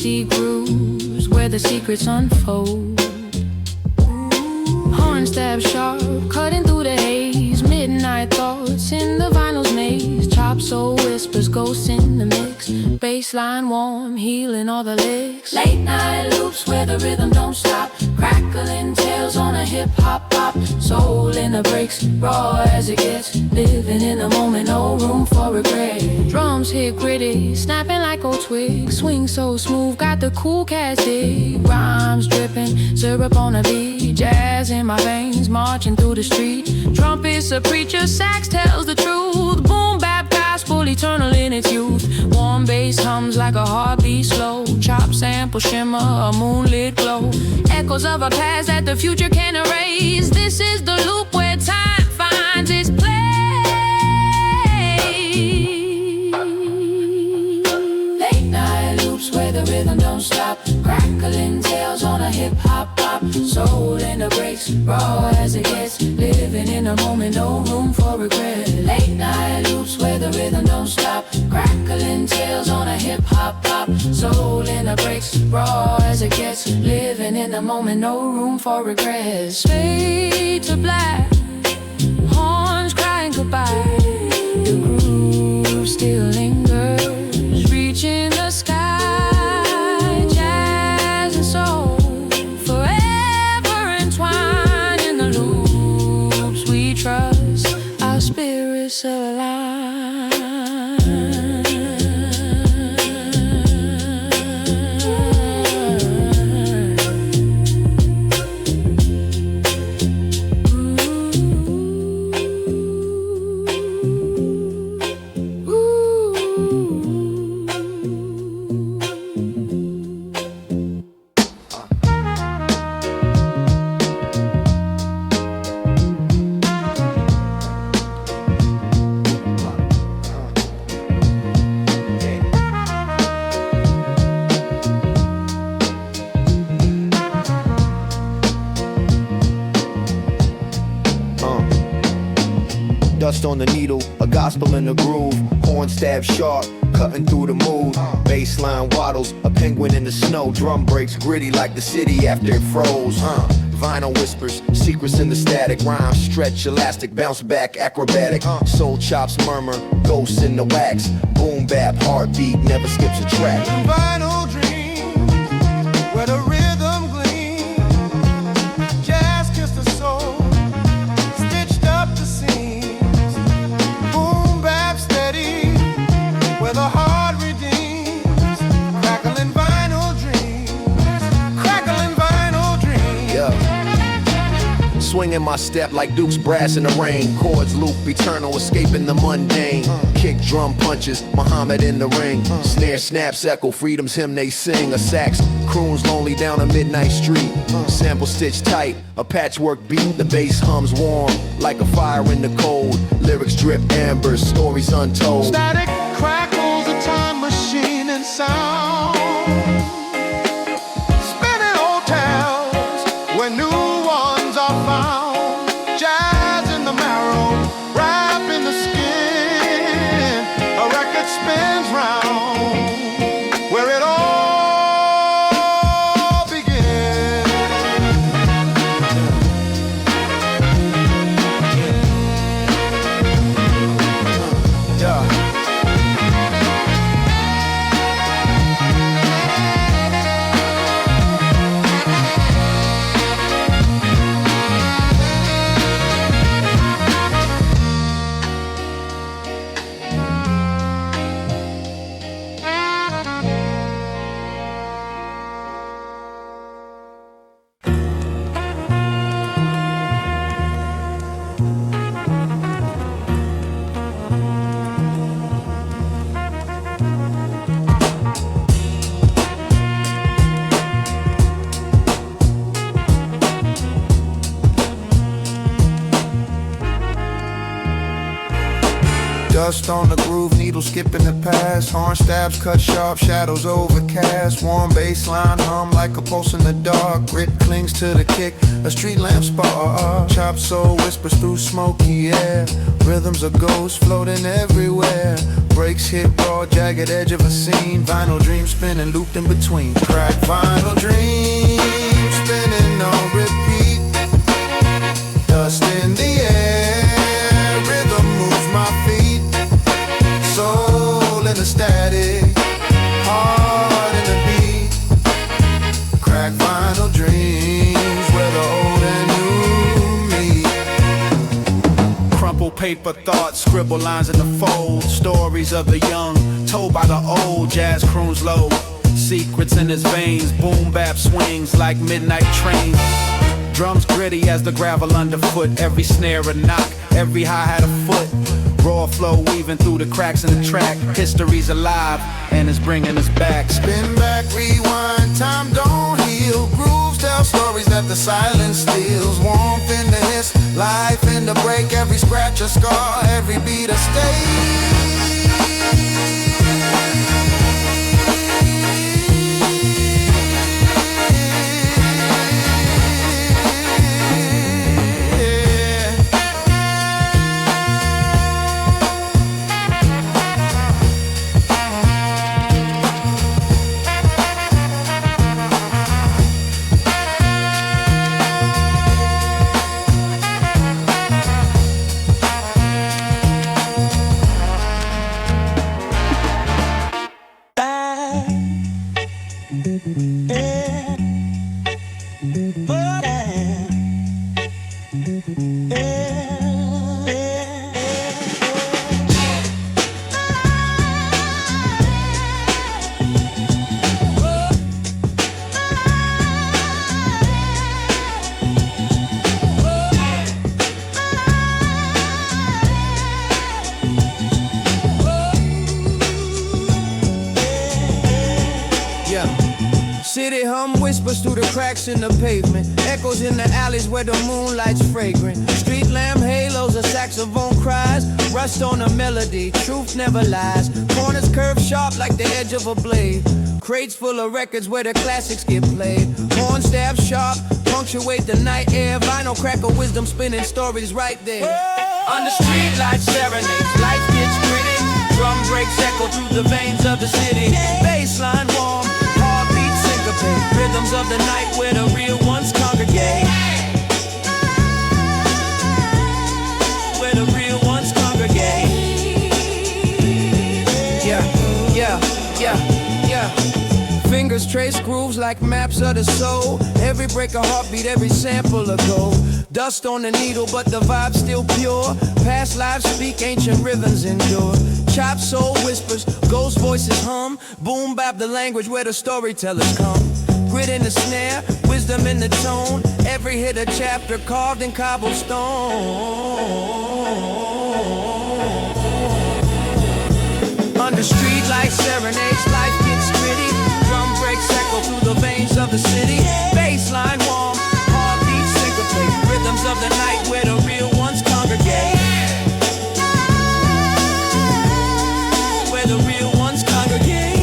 see grooves where the secrets unfold. Horn stab sharp, cutting through the haze. Midnight thoughts in the vinyl's maze. Chop soul whispers, ghosts in the mix. Bassline warm, healing all the licks. Late night loops where the rhythm don't stop. Crackling tails on a hip-hop pop. Soul in the breaks, raw as it gets. Living in the moment, no room for regret. Drums hit gritty, snapping like old twigs. Swing so smooth, got the cool cats dig. Rhymes dripping, syrup on a beat. Jazz in my veins, marching through the street. Trumpets a preacher, sax tells the truth. Boom bap gospel, eternal in its youth. Warm bass hums like a heartbeat slow. Chop sample shimmer, a moonlit glow. Echoes of a past that the future can erase. This is the loop where time finds its place. Late night loops where the rhythm don't stop. Crackling tails on a hip-hop pop. Soul in the breaks, raw as it gets. Living in the moment, no room for regret. Late night loops where the rhythm don't stop. Crackling tails on a hip-hop pop. Soul in the breaks, raw as it gets. Living in the moment, no room for regret. Fade to black, horns crying goodbye. The groove still lingers, reaching the sky. Jazz and soul, forever entwined in the loops we trust. Our spirits align. Dust on the needle, a gospel in the groove. Horn stab sharp, cutting through the mood. Bassline waddles, a penguin in the snow. Drum breaks gritty like the city after it froze. Vinyl whispers, secrets in the static. Rhymes stretch, elastic, bounce back, acrobatic. Soul chops murmur, ghosts in the wax. Boom bap, heartbeat, never skips a track. Vinyl dreams, where the rhythm gleams. Jazz kissed the soul, stitched up the seams. Boom bap steady, where the heart redeems. Crackling vinyl dreams, crackling vinyl dreams. Yeah. Swinging my step like Duke's brass in the rain. Chords loop eternal, escaping the mundane. Kick drum punches, Muhammad in the ring. Snare snaps echo, freedom's hymn they sing. A sax croons lonely down a midnight street. Sample stitched tight, a patchwork beat. The bass hums warm, like a fire in the cold. Lyrics drip amber, stories untold. Static crackles, a time machine and sound. Spinning old tales where new ones are found. Jazz in the marrow, rap in the skin. A record spins round where it all begins. Yeah. Dust on the groove, needle skipping the past. Horn stabs cut sharp, shadows overcast. Warm baseline hum like a pulse in the dark. Grit clings to the kick, a street lamp spark. Chop soul whispers through smoky air. Rhythms of ghosts floating everywhere. Breaks hit raw, jagged edge of a scene. Vinyl dream spinning, looped in between. Crack vinyl dream spinning on repeat. Dust in the air, rhythm moves my feet. Soul in the static, heart in the beat. Crack vinyl dreams where the old and new meet. Crumple paper thoughts, scribble lines in the fold. Stories of the young, told by the old. Jazz croons low, secrets in his veins. Boom bap swings like midnight trains. Drums gritty as the gravel underfoot. Every snare a knock, every hi-hat a foot. Raw flow weaving through the cracks in the track. History's alive and it's bringing us back. Spin back, rewind, time don't heal. Grooves tell stories that the silence steals. Warmth in the hiss, life in the break. Every scratch a scar, every beat a stake. City hum whispers through the cracks in the pavement. Echoes in the alleys where the moonlight's fragrant. Street lamp halos, a saxophone cries. Rust on a melody, truth never lies. Corners curve sharp like the edge of a blade. Crates full of records where the classics get played. Horn stabs sharp, punctuate the night air. Vinyl crack of wisdom spinning stories right there. Under street lights serenades, life gets gritty. Drum breaks echo through the veins of the city. Baseline warm, heartbeat syncopate. Rhythms of the night where the real ones congregate. Where the real ones congregate. Yeah. Fingers trace grooves like maps of the soul. Every break a heartbeat, every sample a gold. Dust on the needle, but the vibe's still pure. Past lives speak, ancient rhythms endure. Chop soul whispers, ghost voices hum. Boom bap the language where the storytellers come. Grit in the snare, wisdom in the tone. Every hit a chapter carved in cobblestone. Under street lights serenades, life gets gritty. Drum breaks echo through the veins of the city. Baseline warm, heartbeat syncopate. Rhythms of the night where the real ones congregate. Where the real ones congregate.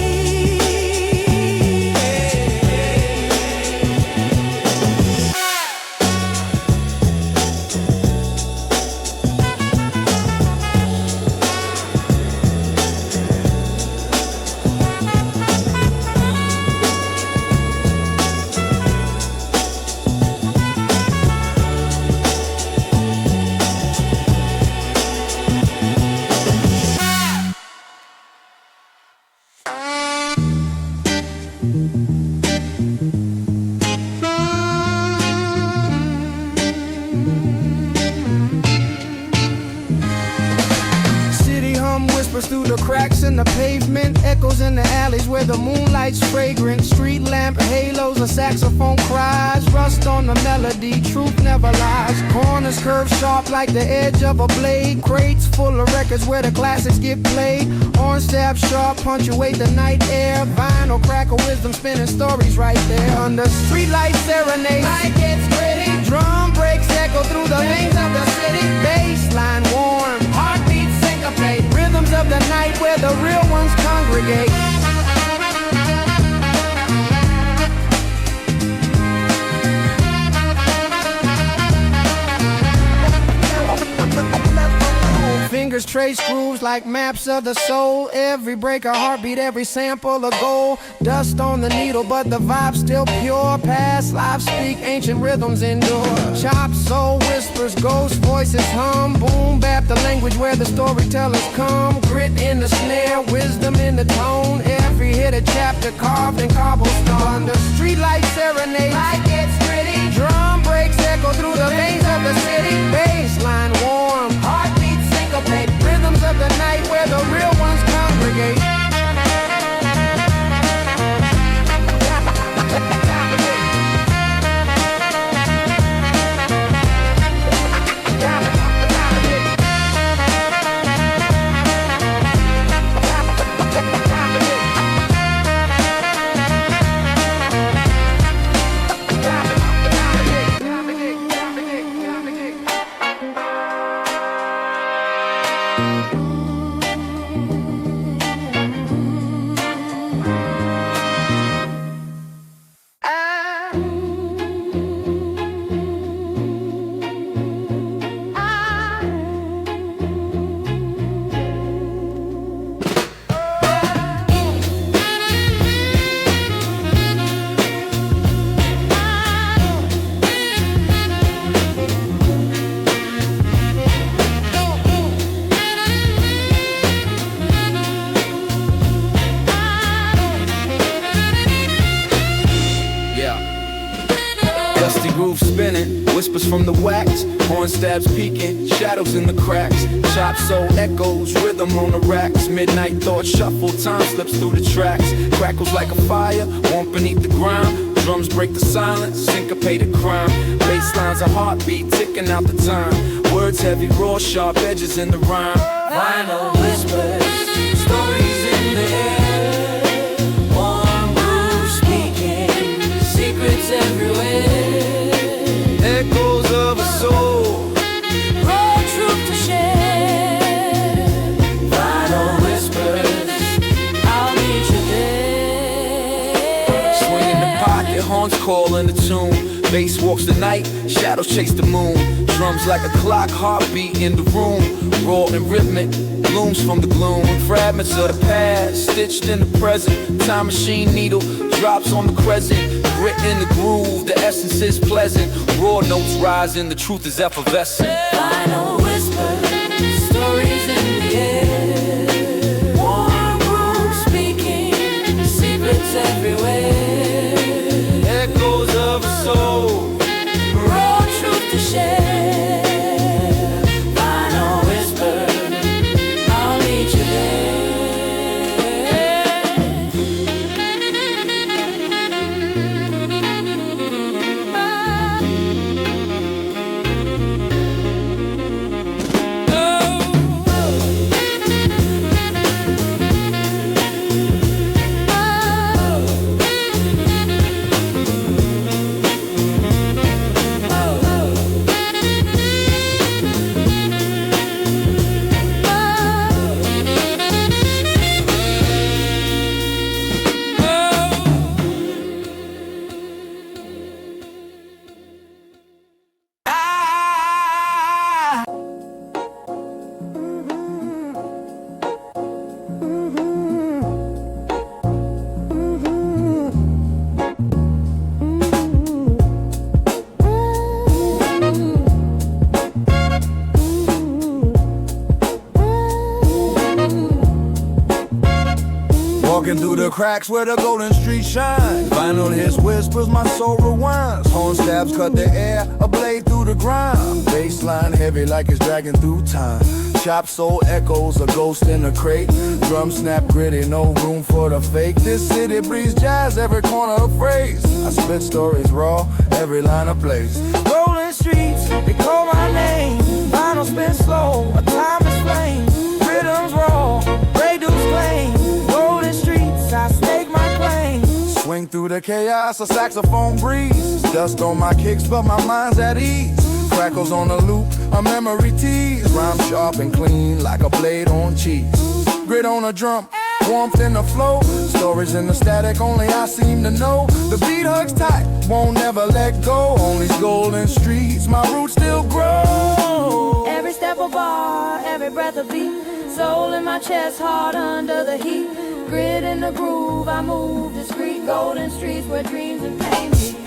Through the cracks in the pavement, echoes in the alleys where the moonlight's fragrant. Street lamp halos, a saxophone cries. Rust on the melody, truth never lies. Corners curve sharp like the edge of a blade. Crates full of records where the classics get played. Orange stab sharp, punctuate the night air. Vinyl crack of wisdom spinning stories right there. Under streetlight serenade, light gets gritty. Drum breaks echo through the veins of the city. Baseline warm, heartbeat syncopate. Rhythm Rhythms of the night where the real ones congregate. Fingers trace grooves like maps of the soul. Every break a heartbeat, every sample a goal. Dust on the needle, but the vibe's still pure. Past lives speak, ancient rhythms endure. Chop, soul, whispers, ghost voices hum. Boom, bap, the language where the storytellers come. Grit in the snare, wisdom in the tone. Every hit a chapter carved in cobblestone. The streetlight serenade, light gets gritty. Drum breaks echo through the veins of the city. Bassline warm, heartbeat syncopate. Rhythms of the night where the real ones congregate. Whispers from the wax, horn stabs peeking, shadows in the cracks. Chop soul echoes, rhythm on the racks. Midnight thoughts shuffle, time slips through the tracks. Crackles like a fire, warm beneath the ground. Drums break the silence, syncopated crime. Basslines a heartbeat, ticking out the time. Words heavy, raw, sharp edges in the rhyme. Final whispers, stories in the air. Warm grooves speaking, secrets everywhere. Echoes of a soul, Raw truth to share. Final whispers, I'll meet you there. swing in the pocket, horns call in the tune. Bass walks the night, shadows chase the moon. Drums like a clock, heartbeat in the room. Raw and rhythmic, blooms from the gloom. Fragments of the past, stitched in the present. Time machine needle, drops on the crescent. Grit in the groove, the essence is pleasant. Raw notes rising, the truth is effervescent. Final whispers, stories in the air. Warm grooves speaking, secrets everywhere. Echoes of a soul, Raw truth to share. Final whisper, I'll meet you there. Walking through the cracks where the golden street shines. Final hits whispers, my soul rewinds. Horn stabs cut the air, a blade through the grime. Bassline heavy like it's dragging through time. Chop soul echoes, a ghost in a crate. Drum snap gritty, no room for the fake. This city breathes jazz, every corner a phrase. I spit stories raw, every line a place. Rolling streets, they call my name. Vinyl spin slow, a timeless flame. Rhythms raw, Ray Dukes claim. Golden streets, I stake my claim. Swing through the chaos, a saxophone breeze. Dust on my kicks, but my mind's at ease. Crackles on a loop, a memory tease. Rhyme sharp and clean like a blade on cheese. grit on a drum, warmth in the flow, stories in the static, only I seem to know. The beat hugs tight, won't never let go. On these golden streets, my roots still grow. Every step a bar, every breath a beat. Soul in my chest, hard under the heat. Grit in the groove, I move discreet. Golden streets where dreams and pain meet.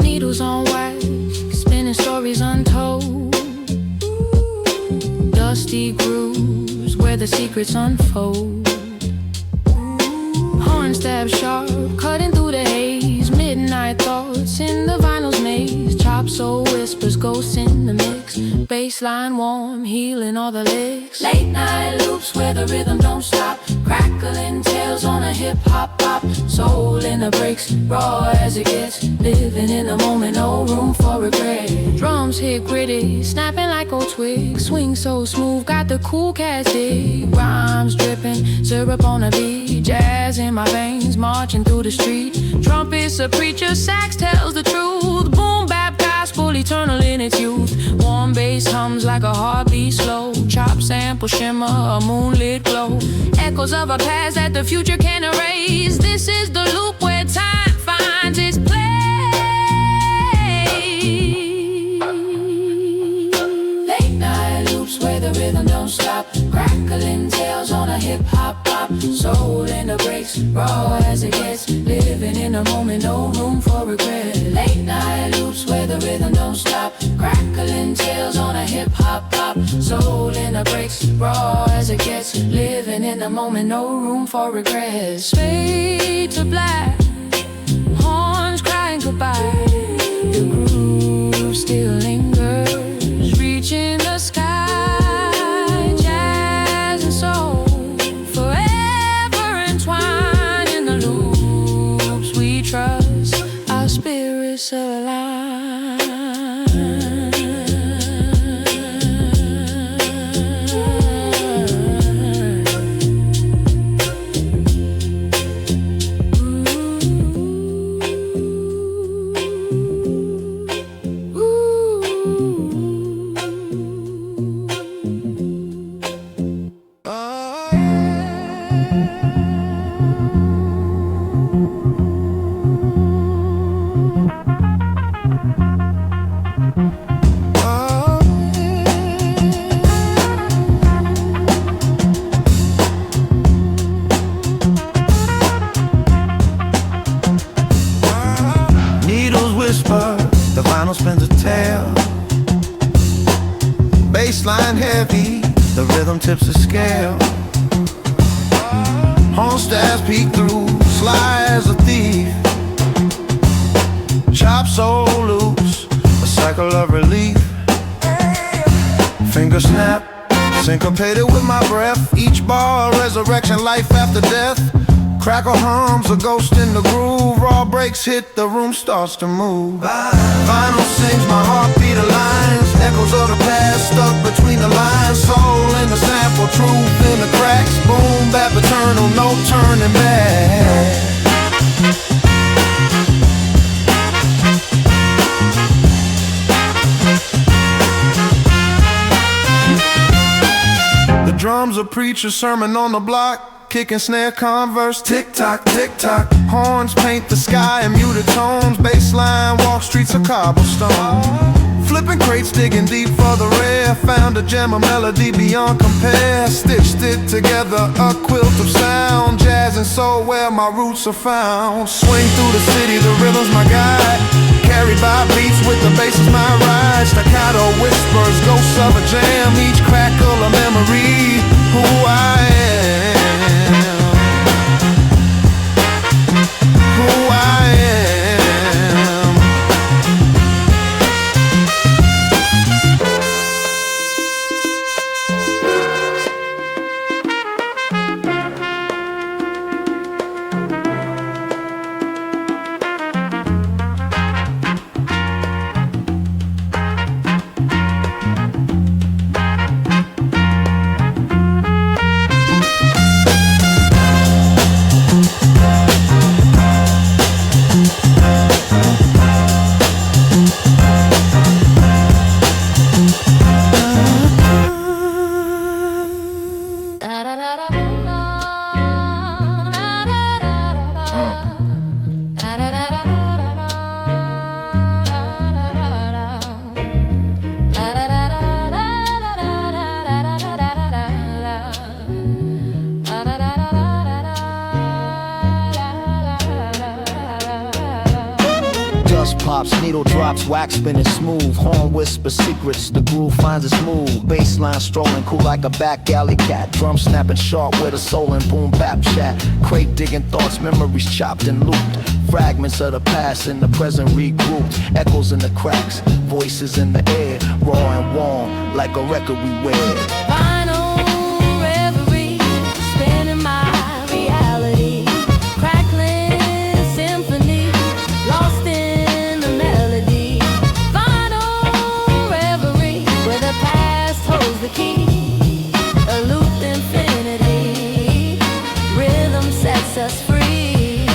Needles on wax, spinning stories untold. Dusty grooves where the secrets unfold. Horn stab sharp, cutting through the haze. Midnight thoughts in the vinyl's maze. Chop soul whispers, ghosts in the mix. Bassline warm, healing all the licks. Late night loops where the rhythm don't stop. Crackling tails on a hip-hop pop. Soul in the breaks, raw as it gets. Living in the moment, no room for regret. Drums hit gritty, snapping like old twigs. Swing so smooth, got the cool cats dig. Rhymes dripping, syrup on a beat. Jazz in my veins, marching through the street. Trumpets a preacher, sax tells the truth. Boom bap gospel, eternal in its youth. Warm bass hums like a heartbeat slow. Chop sample shimmer, a moonlit glow. Echoes of a past that the future can't erase. This is the loop where time finds its place. Late night loops where the rhythm don't stop. Crackling tails on a hip-hop pop. Soul in the breaks, raw as it gets. Living in the moment, no room for regret. Late night loops where the rhythm don't stop. Crackling tails on a hip-hop pop. Soul in the breaks, raw as it gets. Living in the moment, no room for regrets. Fade to black, horns crying goodbye. The groove still lingers, reaching the sky. Jazz and soul, forever entwined in the loops we trust. Our spirits align. The vinyl spins a tale. Bassline heavy, the rhythm tips the scale. Horn stabs peek through, sly as a thief. Chop soul loops, a cycle of relief. Finger snap, syncopated with my breath. Each bar, resurrection, life after death. Crackle hums, a ghost in the groove. Raw breaks hit, the room starts to move. Vinyl sings, my heartbeat aligns. Echoes of the past stuck between the lines. Soul in the sample, truth in the cracks. Boom, bap eternal, no turning back. The drums a preacher, sermon on the block. Kick and snare, converse, tick-tock, tick-tock. Horns paint the sky in muted tones. Bassline, walk streets of cobblestone. Flipping crates, digging deep for the rare. Found a gem, a melody beyond compare. Stitched it together, a quilt of sound. Jazz and soul where my roots are found. Swing through the city, the rhythm's my guide. Carried by beats with the bass is my ride. Staccato whispers, ghosts of a jam. Each crackle a memory, who I am. Who I am. Pops, needle drops, wax spinning smooth. Horn whisper secrets, the groove finds its move. Bassline strolling cool like a back alley cat. Drum snapping sharp with a soul and boom bap chat. Crate digging thoughts, memories chopped and looped. Fragments of the past in the present regrouped. Echoes in the cracks, voices in the air. Raw and warm like a record we wear. Final reverie, spinning my reality. Crackling symphony, lost in the melody. Final reverie, where the past holds the key. A loop infinity, rhythm sets us free.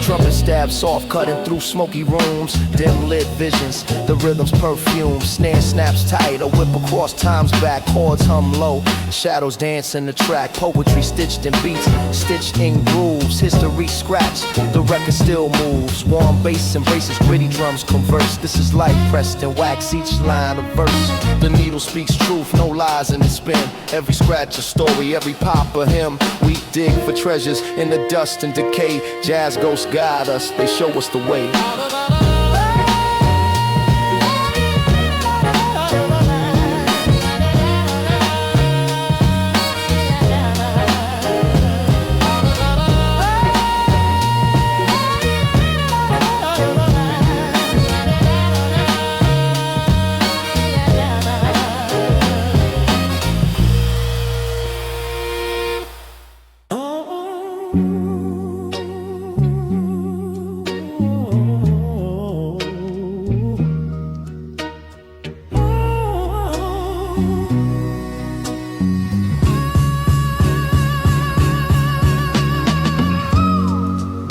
Trumpet stab soft, cutting through smoky rooms. Dim lit visions, the rhythm's perfume. Snare snaps tight, a whip across time's back. Chords hum low, shadows dance in the track. Poetry stitched in beats, stitched in grooves. History scratched, the record still moves. Warm bass embraces gritty drums converse. This is life pressed in wax, each line a verse. The needle speaks truth, no lies in the spin. Every scratch a story, every pop a hymn. We dig for treasures in the dust and decay. Jazz ghosts guide us, they show us the way.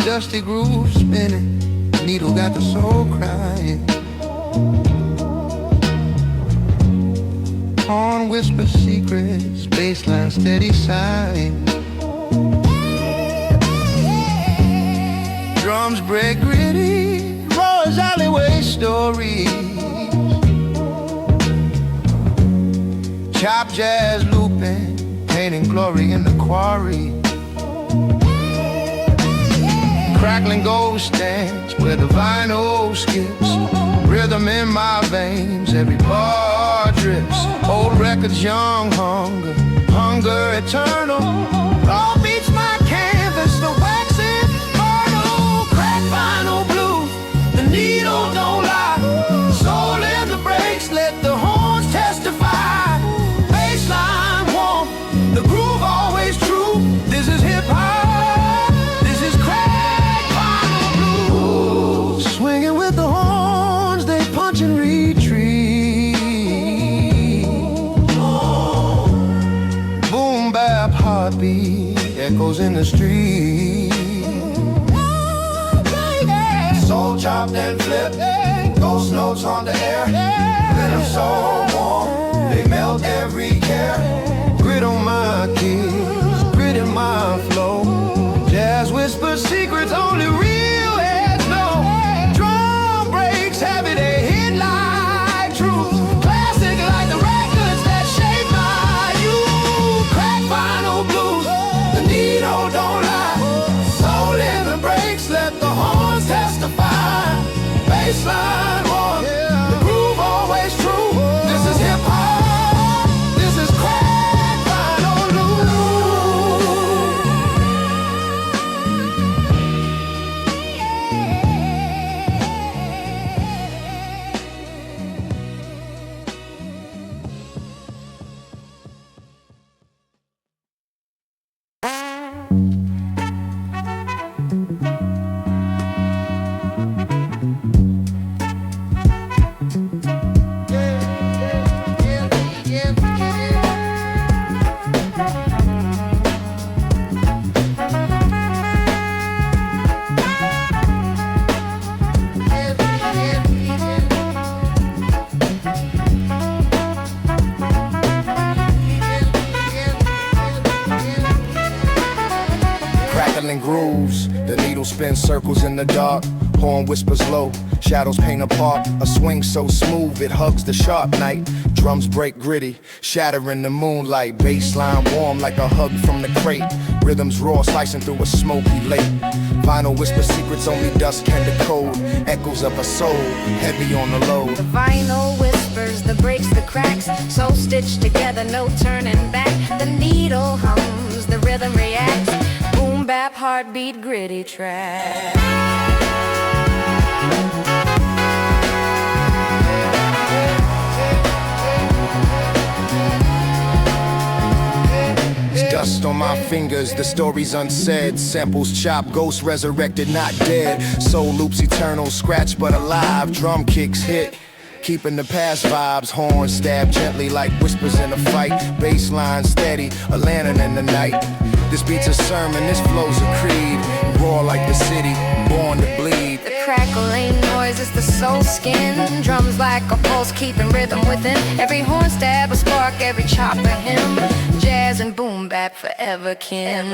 Dusty groove spinning, needle got the soul crying. Horn whisper secrets, bassline steady sighing. Drums break gritty, roars alleyway stories. Chop jazz looping, painting glory in the quarry. Crackling ghost dance where the vinyl skips. Rhythm in my veins, every bar drips. Old records, young hunger, hunger eternal. All beats my canvas, the wax immortal. Crack vinyl blue, the needle don't lie. Soul in the breaks, let the horns testify. Bassline warm, the groove always true. This is hip-hop. Swinging with the horns, they punch and retreat. Boom bap heartbeat echoes in the street. Soul chopped and flipped, ghost notes on the air. Rhythm so warm, they melt every care. Grit on my keys, grit in my flow. Jazz whisper secrets only real heads know. Drum breaks heavy, they hit like truth. spin circles in the dark, horn whispers low, shadows paint a park. A swing so smooth it hugs the sharp night. Drums break gritty, shatter in the moonlight. Bassline warm like a hug from the crate. Rhythms raw, slicing through a smoky lake. Vinyl whispers secrets only dust can decode. Echoes of a soul, heavy on the load. The vinyl whispers, the breaks, the cracks, so stitched together, no turning back. The needle hums, the rhythm reacts. Boom bap, heartbeat, gritty track. Dust on my fingers, the story's unsaid. Samples chopped, ghosts resurrected, not dead. Soul loops eternal, scratched but alive. Drum kicks hit, keeping the past vibes. Horns stab gently like whispers in a fight. Bassline steady, a lantern in the night. This beat's a sermon, this flow's a creed. Roar like the city, born to bleed. The crackle ain't noise, it's the soul skin. Drums like a pulse, keeping rhythm within. Every horn stab a spark, every chop a hymn. Jazz and boom bap forever kin.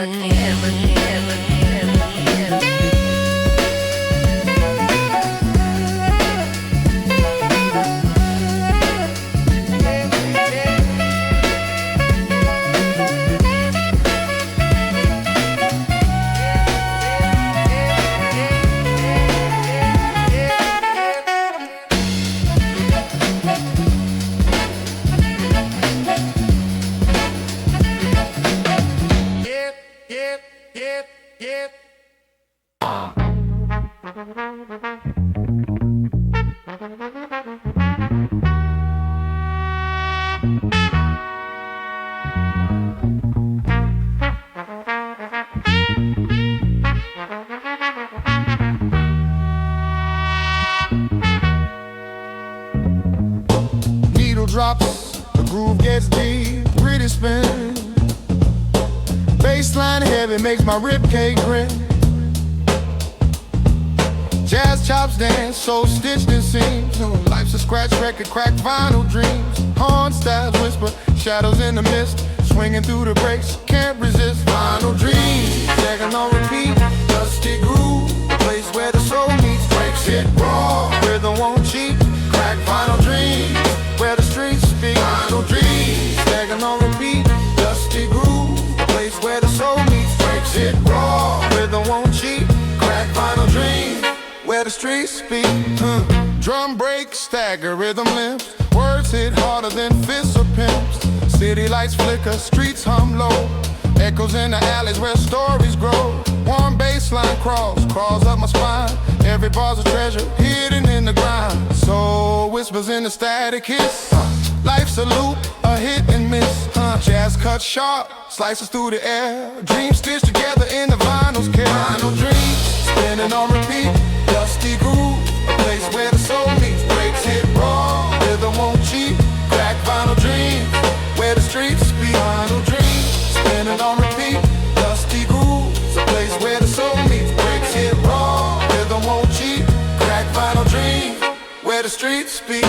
Needle drops, the groove gets deep, gritty spin. Bassline heavy makes my ribcage grin. Jazz chops dance, so stitched in seams. Life's a scratch record, cracked vinyl dreams. Horn styles whisper, shadows in the mist. Swinging through the breaks, can't resist. Vinyl dreams, second on repeat. Dusty groove, a place where the soul meets. Breaks hit raw, rhythm won't cheat. Crack vinyl dreams, where the streets speak. Vinyl dreams, second on repeat. Dusty groove, a place where the soul meets. Breaks hit raw, rhythm won't cheat. Crack vinyl dreams, where the streets speak. Drum break, stagger, rhythm limps. Words hit harder than fists or pimps. City lights flicker, streets hum low. Echoes in the alleys where stories grow. Warm bassline crawls up my spine. Every bar's a treasure hidden in the grind. Soul whispers in the static hiss. Life's a loop, a hit and miss. Jazz cuts sharp, slices through the air. Dreams stitched together in the vinyl's care. Vinyl dreams, spinning on repeat. Dusty groove, a place where the soul meets. Breaks hit raw, rhythm won't cheat. Crack vinyl dreams, where the streets speak. Vinyl dreams, spinning on repeat. Dusty grooves, a place where the soul meets. Breaks hit raw, rhythm won't cheat. Crack vinyl dreams, where the streets speak.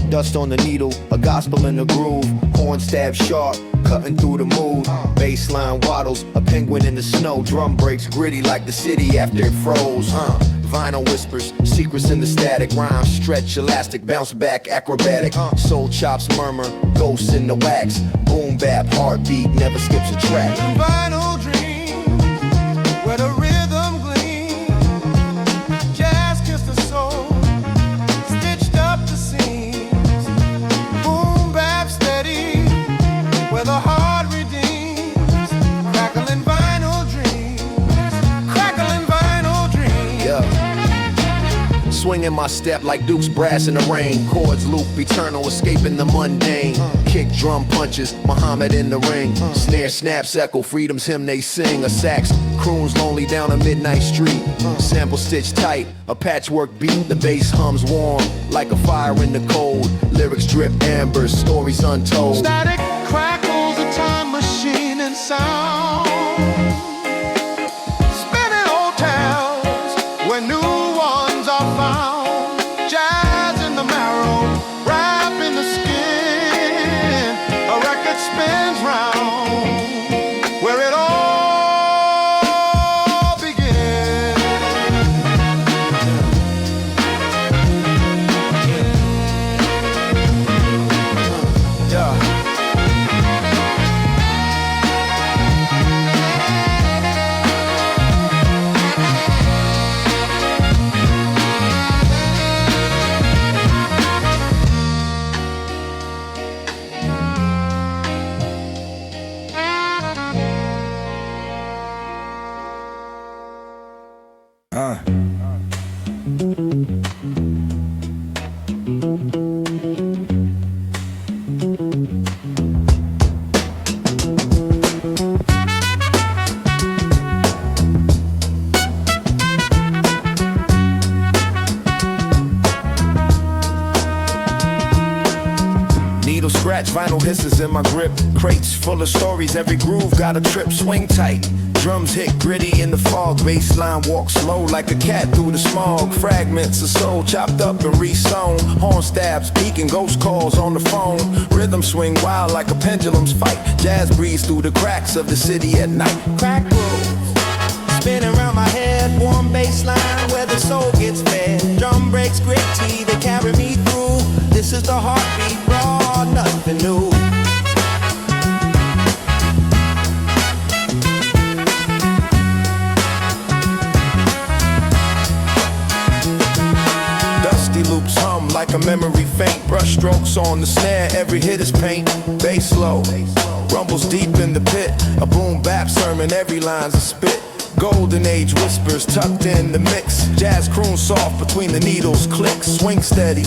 Dust on the needle, a gospel in the groove. Horn stab sharp, cutting through the mood. Bassline waddles, a penguin in the snow. Drum breaks gritty like the city after it froze. Vinyl whispers, secrets in the static. Rhymes stretch, elastic, bounce back, acrobatic. Soul chops murmur, ghosts in the wax. Boom bap, heartbeat, never skips a track. Vinyl dreams, where the rhythm gleams. Jazz kiss the soul, stitched up the seams. Boom bap steady, where the heart redeems. Crackling vinyl dreams, crackling vinyl dreams. Yeah. Swinging my step like Duke's brass in the rain. Chords loop, eternal, escaping the mundane. Kick drum punches, Muhammad in the ring. Snare snaps echo, freedom's hymn they sing. A sax croons lonely down a midnight street. Sample stitched tight, a patchwork beat. The bass hums warm, like a fire in the cold. Lyrics drip amber, stories untold. Static crackles, a time machine and sound. Spinning old tales where new ones are found. Jazz in the marrow, rap in the skin. A record spins round where it all begins. Yeah. Needle scratch, vinyl hisses in my grip. Crates full of stories, every groove got a trip. Swing tight, drums hit gritty in the fog. Bassline walk slow like a cat through the smog. Fragments of soul chopped up and re-sewn. Horn stabs, peaking ghost calls on the phone. Rhythm swing wild like a pendulum's fight. Jazz breeze through the cracks of the city at night. Crack grooves spinning around my head. Warm bass line where the soul gets fed. Drum breaks gritty, they carry me through. This is the heartbeat, raw, nothing new. Dusty loops hum like a memory faint. Brush strokes on the snare, every hit is paint. Bass low, rumbles deep in the pit. A boom bap sermon, every line's a spit. Golden age whispers tucked in the mix. Jazz croon soft between the needles, clicks. Swing steady,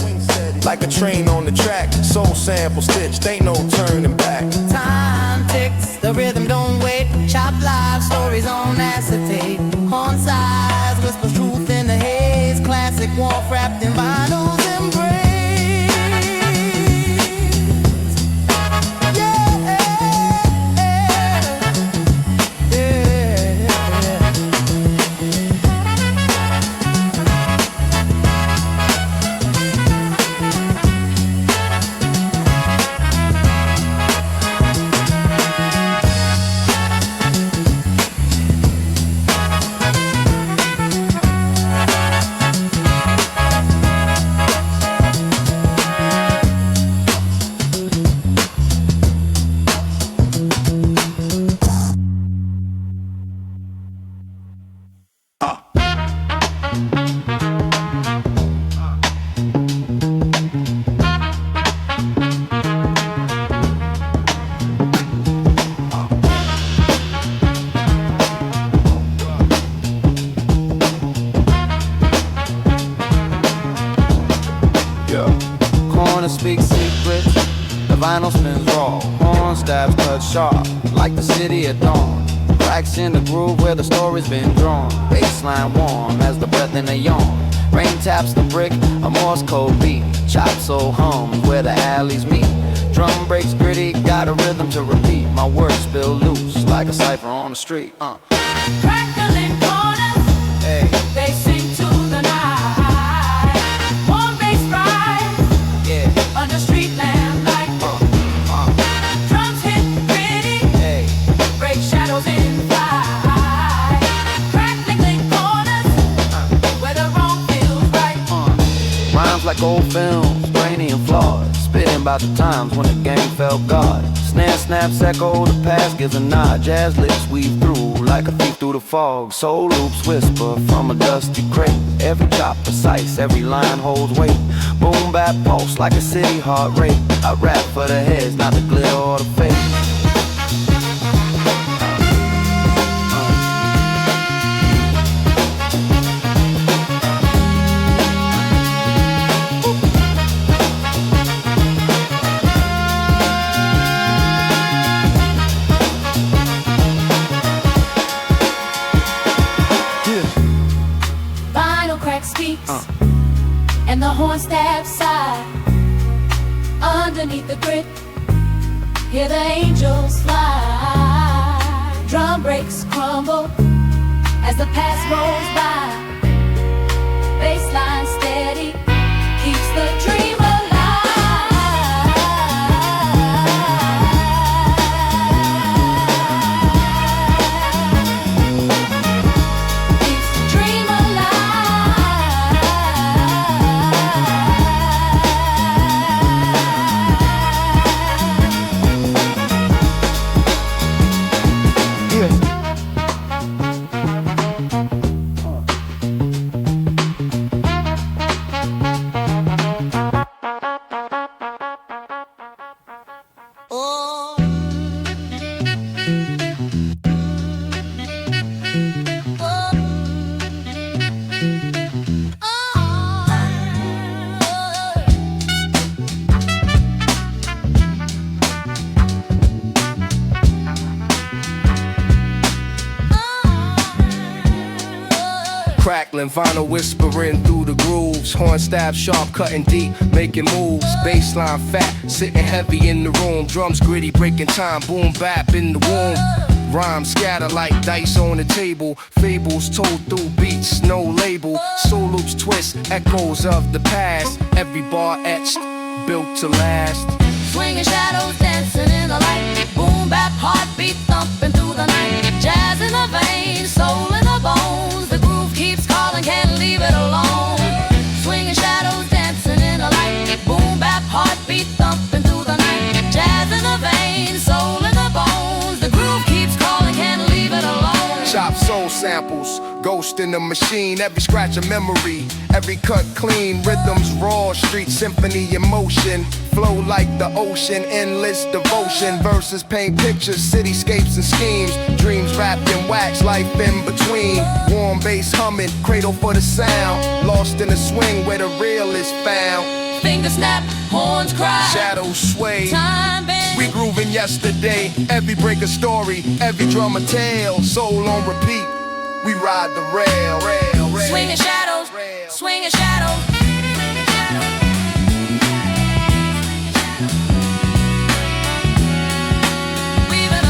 like a train on the track. Soul sample stitched, ain't no turning back. Time ticks, the rhythm don't wait. Chop live stories on acetate. Horn size, whispers truth in the haze. Classic warmth wrapped in vinyl's embrace. Corner speaks secrets, the vinyl spins raw. Horn stabs cut sharp, like the city at dawn. Cracks in the groove where the story's been drawn. Bassline warm as the breath in a yawn. Rain taps the brick, a Morse code beat. Chop soul hums where the alleys meet. Drum breaks gritty, got a rhythm to repeat. My words spill loose like a cipher on the street. Crackling corners, Hey, they sing to the night. Warm bass ride yeah, under street lamp light. Drums hit gritty, hey, break shadows in flight. Crackling corners, where the wrong feels right. Rhymes like old films, grainy and flawed. Spitting about the times when the game felt God. Snare snaps echo, the past gives a nod. Jazz lips weave through like a thief through the fog. Soul loops whisper from a dusty crate. Every chop precise, every line holds weight. Boom bap pulse like a city heart rate. I rap for the heads, not the glitter or the fake. underneath the grid. Hear the angels fly. Drum breaks crumble as the past rolls by. Bassline steady keeps the dream alive. Keeps the dream Crackling, vinyl whispering through the grooves. Horn stab sharp, cutting deep, making moves. Bassline fat, sitting heavy in the room. Drums gritty, breaking time, boom bap in the womb. Rhymes scatter like dice on the table. Fables told through beats, no label. Soul loops twist, echoes of the past. Every bar etched, built to last. swinging shadows dancing in the light. Boom bap heartbeat thumping through the night. Jazz in the veins, soul in the bones. The groove keeps calling, can't leave it alone. Swinging shadows dancing in the light. Boom bap heartbeat thumping through the night. Jazz in the veins, soul in the bones. The groove keeps calling, can't leave it alone. Chop soul samples, ghost in the machine. Every scratch a memory, every cut clean. Rhythms raw, street symphony in motion. Flow like the ocean, endless devotion. Verses paint pictures, cityscapes and schemes. Dreams wrapped in wax, life in between. Warm bass humming, cradle for the sound. Lost in the swing where the real is found. Fingers snap, horns cry. Shadows sway, Time bend. we grooving yesterday. Every break a story, every drum a tale. Soul on repeat, we ride the rail. Swinging shadows, swinging shadows. Leave it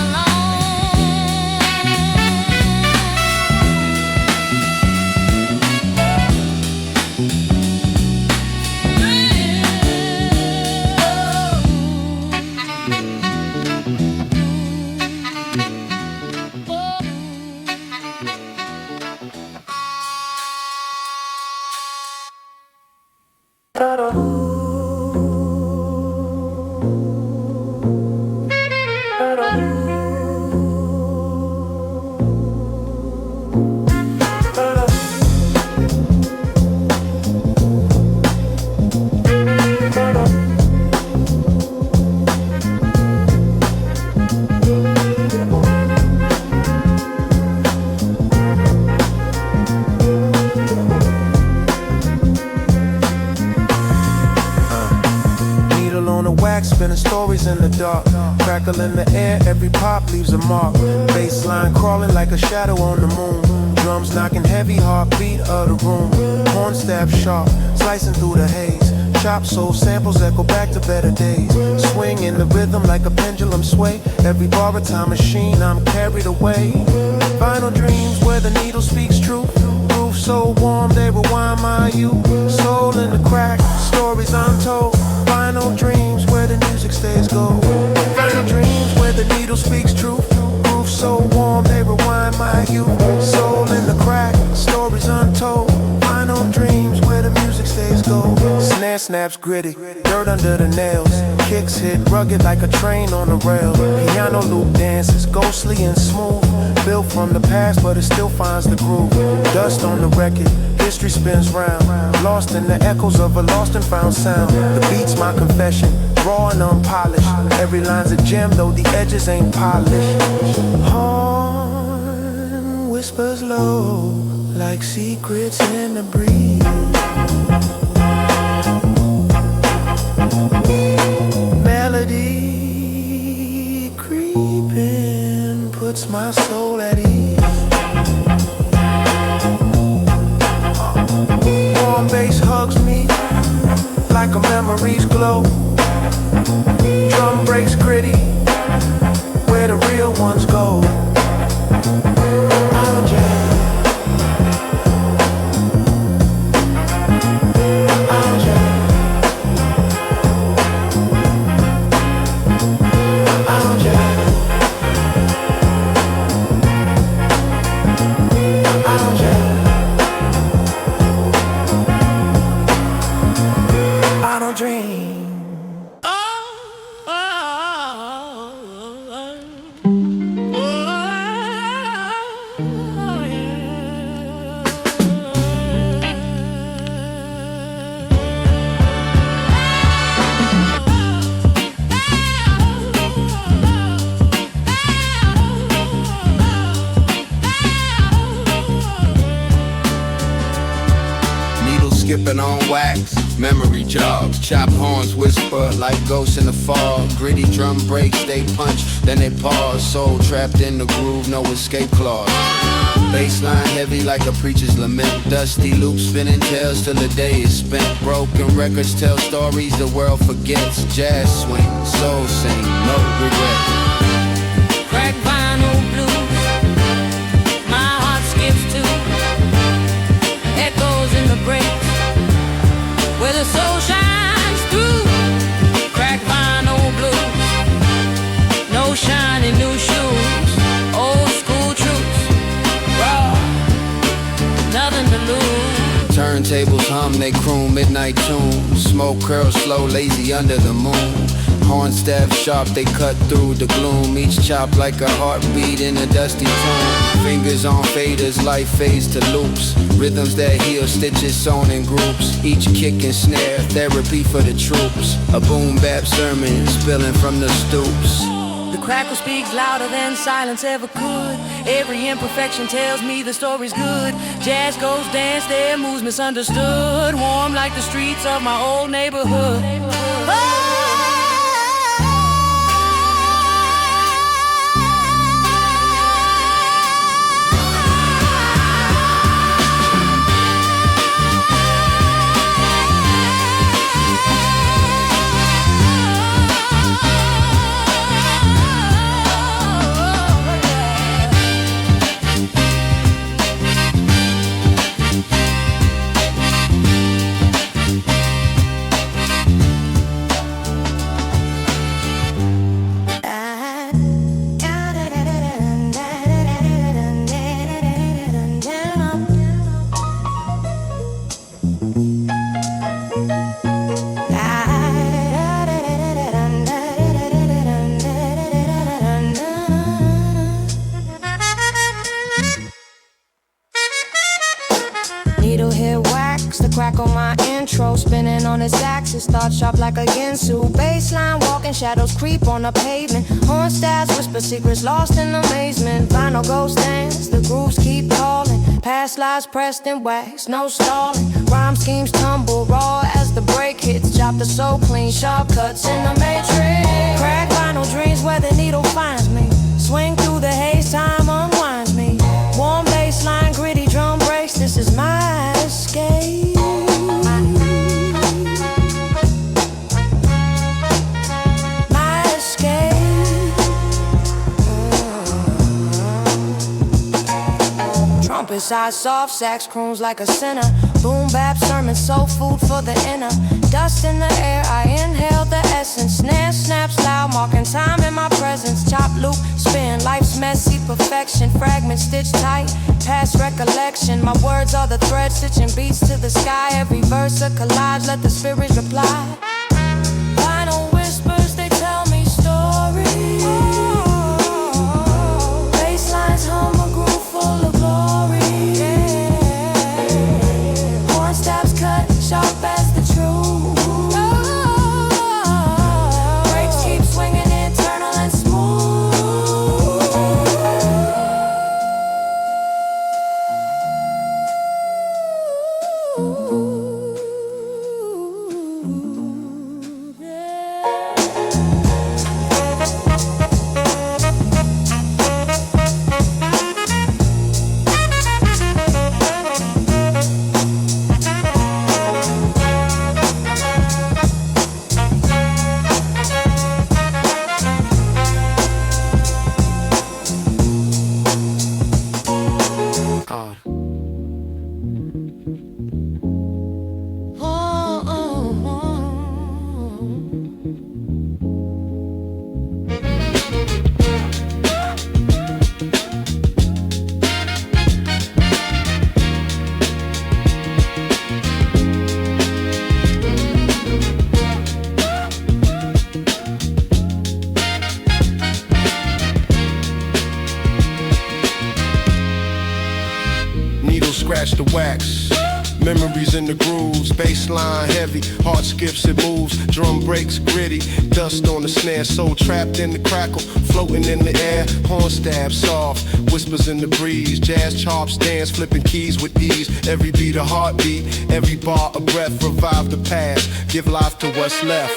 Spinning stories in the dark, crackle in the air, every pop leaves a mark. Bassline crawling like a shadow on the moon. Drums knocking heavy, heartbeat of the room. Horn stab sharp, slicing through the haze. Chop soul samples echo back to better days. Swing in the rhythm like a pendulum sway. Every bar a time machine, I'm carried away. Final dreams where the needle speaks truth. Roof so warm they rewind my youth. Soul in the crack, stories untold. Final dreams where the music stays gold. Final dreams where the needle speaks truth. Roof so warm they rewind my youth. Soul in the crack, stories untold. Final dreams where the music stays gold. Snare snaps gritty, dirt under the nails. Kicks hit rugged like a train on the rail. Piano loop dances, ghostly and smooth. Built from the past but it still finds the groove. Dust on the record, history spins round. Lost in the echoes of a lost and found sound. The beat's my confession, raw and unpolished. Every line's a gem though the edges ain't polished. Horn whispers low like secrets in the breeze. Melody creeping puts my soul at ease. Warm bass hugs me like a memory's glow. Drum breaks gritty, where the real ones go. I'll jam. I'll jam. I'll jam. I'll jam. I don't dream. Skipping on wax, memory jogs, chop horns, whisper like ghosts in the fog. Gritty drum breaks, they punch, then they pause. Soul trapped in the groove, no escape clause. Bassline heavy like a preacher's lament. Dusty loops spinning tales till the day is spent. Broken records tell stories the world forgets. Jazz swing, soul sing, no regret. Crack vinyl blues, my heart skips to echoes in the breaks, where the soul shines through. Crack vinyl blues, no shiny new shoes. Old school truths, raw, nothing to lose. Turntables hum, they croon midnight tunes. Smoke curls slow, lazy under the moon. Horn staff sharp, they cut through the gloom. Each chop like a heartbeat in a dusty tomb. Fingers on faders, life fades to loops. Rhythms that heal, stitches sewn in groups. Each kick and snare, therapy for the troops. A boom bap sermon, spilling from the stoops. The crackle speaks louder than silence ever could. Every imperfection tells me the story's good. Jazz goes dance, their moves misunderstood. Warm like the streets of my old neighborhood. Crack on my intro, spinning on its axis, thought sharp like a Ginsu. Baseline walking, shadows creep on the pavement. Horn stabs, whisper secrets, lost in amazement. Vinyl ghost dance, the grooves keep calling. Past lives pressed in wax, no stalling. Rhyme schemes tumble raw as the break hits. Chop the soul clean, sharp cuts in the matrix. Crack vinyl dreams where the needle finds me. Swing through the haze, time unwinds me. Warm baseline, gritty drum breaks, this is my escape. Beside soft sax croons like a sinner. Boom bap sermon, soul food for the inner. Dust in the air, I inhale the essence. Snare snaps loud, marking time in my presence. Chop loop, spin, life's messy perfection. Fragments stitched tight, past recollection. My words are the thread stitching beats to the sky. Every verse a collage, let the spirits reply. Vinyl whispers, they tell me stories. Basslines hum a groove full of glory. Sharp as the truth. Breaks keep swinging, eternal and smooth. scratch the wax. Memories in the grooves, bassline heavy, heart skips and moves, drum breaks gritty, dust on the snare, soul trapped in the crackle, floating in the air, horn stab soft, whispers in the breeze, jazz chops dance, flipping keys with ease, every beat a heartbeat, every bar a breath, revive the past, give life to what's left.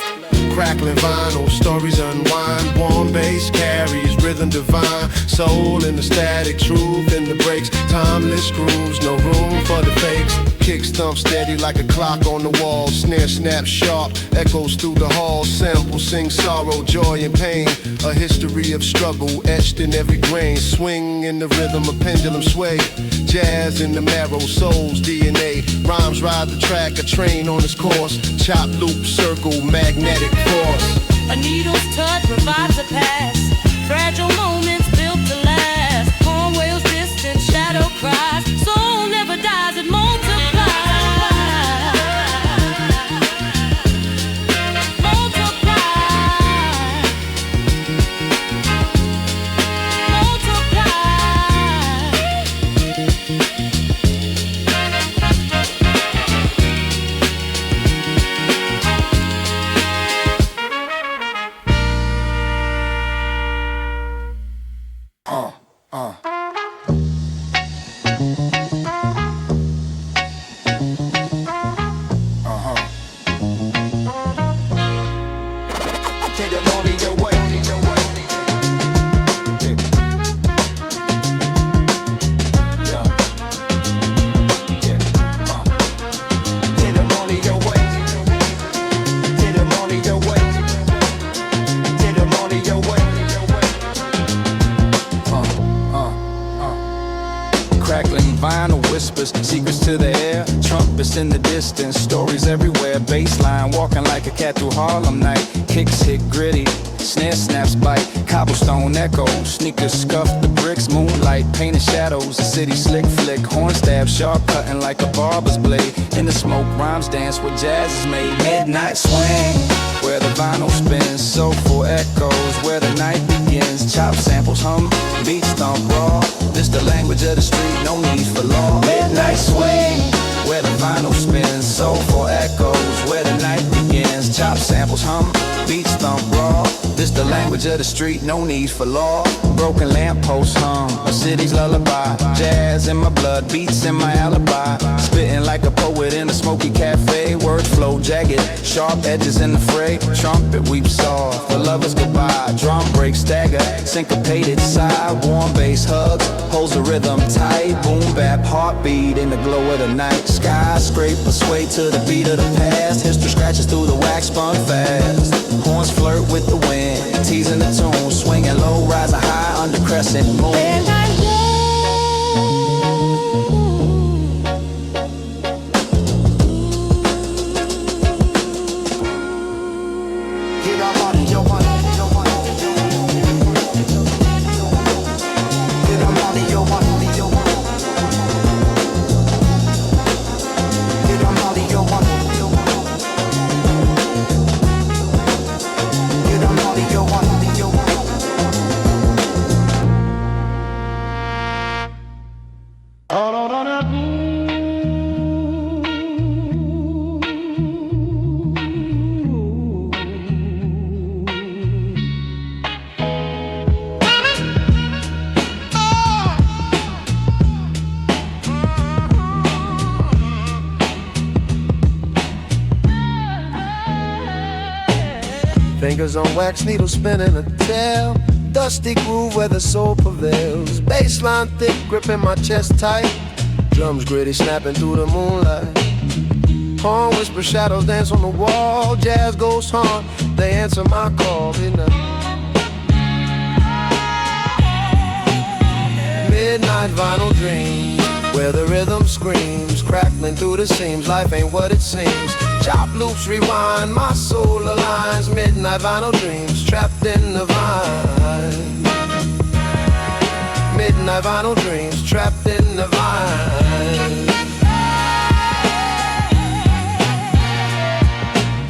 Crackling vinyl, stories unwind, warm bass carries, rhythm divine, soul in the static, truth in the breaks, timeless grooves, no room for the fakes. Kicks thump steady like a clock on the wall, snare snap sharp, echoes through the halls, samples sing sorrow, joy and pain, a history of struggle etched in every grain, swing in the rhythm, a pendulum sway, jazz in the marrow, soul's DNA, rhymes ride the track, a train on its course, chop, loop, circle, magnetic force. A needle's touch revives the past, fragile moments built to last, horn wails distant, shadow cries, soul never dies, it multiplies. Secrets to the air, trumpets in the distance, stories everywhere, baseline walking like a cat through Harlem night, kicks hit gritty, snare snaps bite, cobblestone echo, sneakers scuff the bricks, moonlight, painted shadows, the city slick flick, horn stab sharp cutting like a barber's blade, in the smoke rhymes dance where jazz is made, midnight swing, where the vinyl spins, soulful echoes, where the night begins, chop samples hum, beats thump raw, this the language of the street, no need for law, midnight swing, where the vinyl spins, soulful echoes, where the night begins, chop samples hum, beats thump raw, this the language of the street, no need for law, broken lampposts hum, a city's lullaby, jazz in my blood, beats in my alibi, spitting like a poet in a smoky cafe, word flow jagged, sharp edges in the fray, trumpet weeps soft, the lovers goodbye, drum break stagger, syncopated sigh, warm bass hugs, holds the rhythm tight, boom bap heartbeat in the glow of the night, skyscraper sway to the beat of the past, history scratches through the wax spun fast, horns flirt with the wind, teasing the tune, swinging low, rising high under crescent moon. Fingers on wax needle spinning a tail, dusty groove where the soul prevails, bassline thick gripping my chest tight, drums gritty snapping through the moonlight, horn whisper shadows dance on the wall, jazz goes haunt, they answer my call, midnight vinyl dreams, where the rhythm screams, crackling through the seams, life ain't what it seems, chop loops rewind, my soul aligns, midnight vinyl dreams, trapped in the vine, midnight vinyl dreams, trapped in the vine,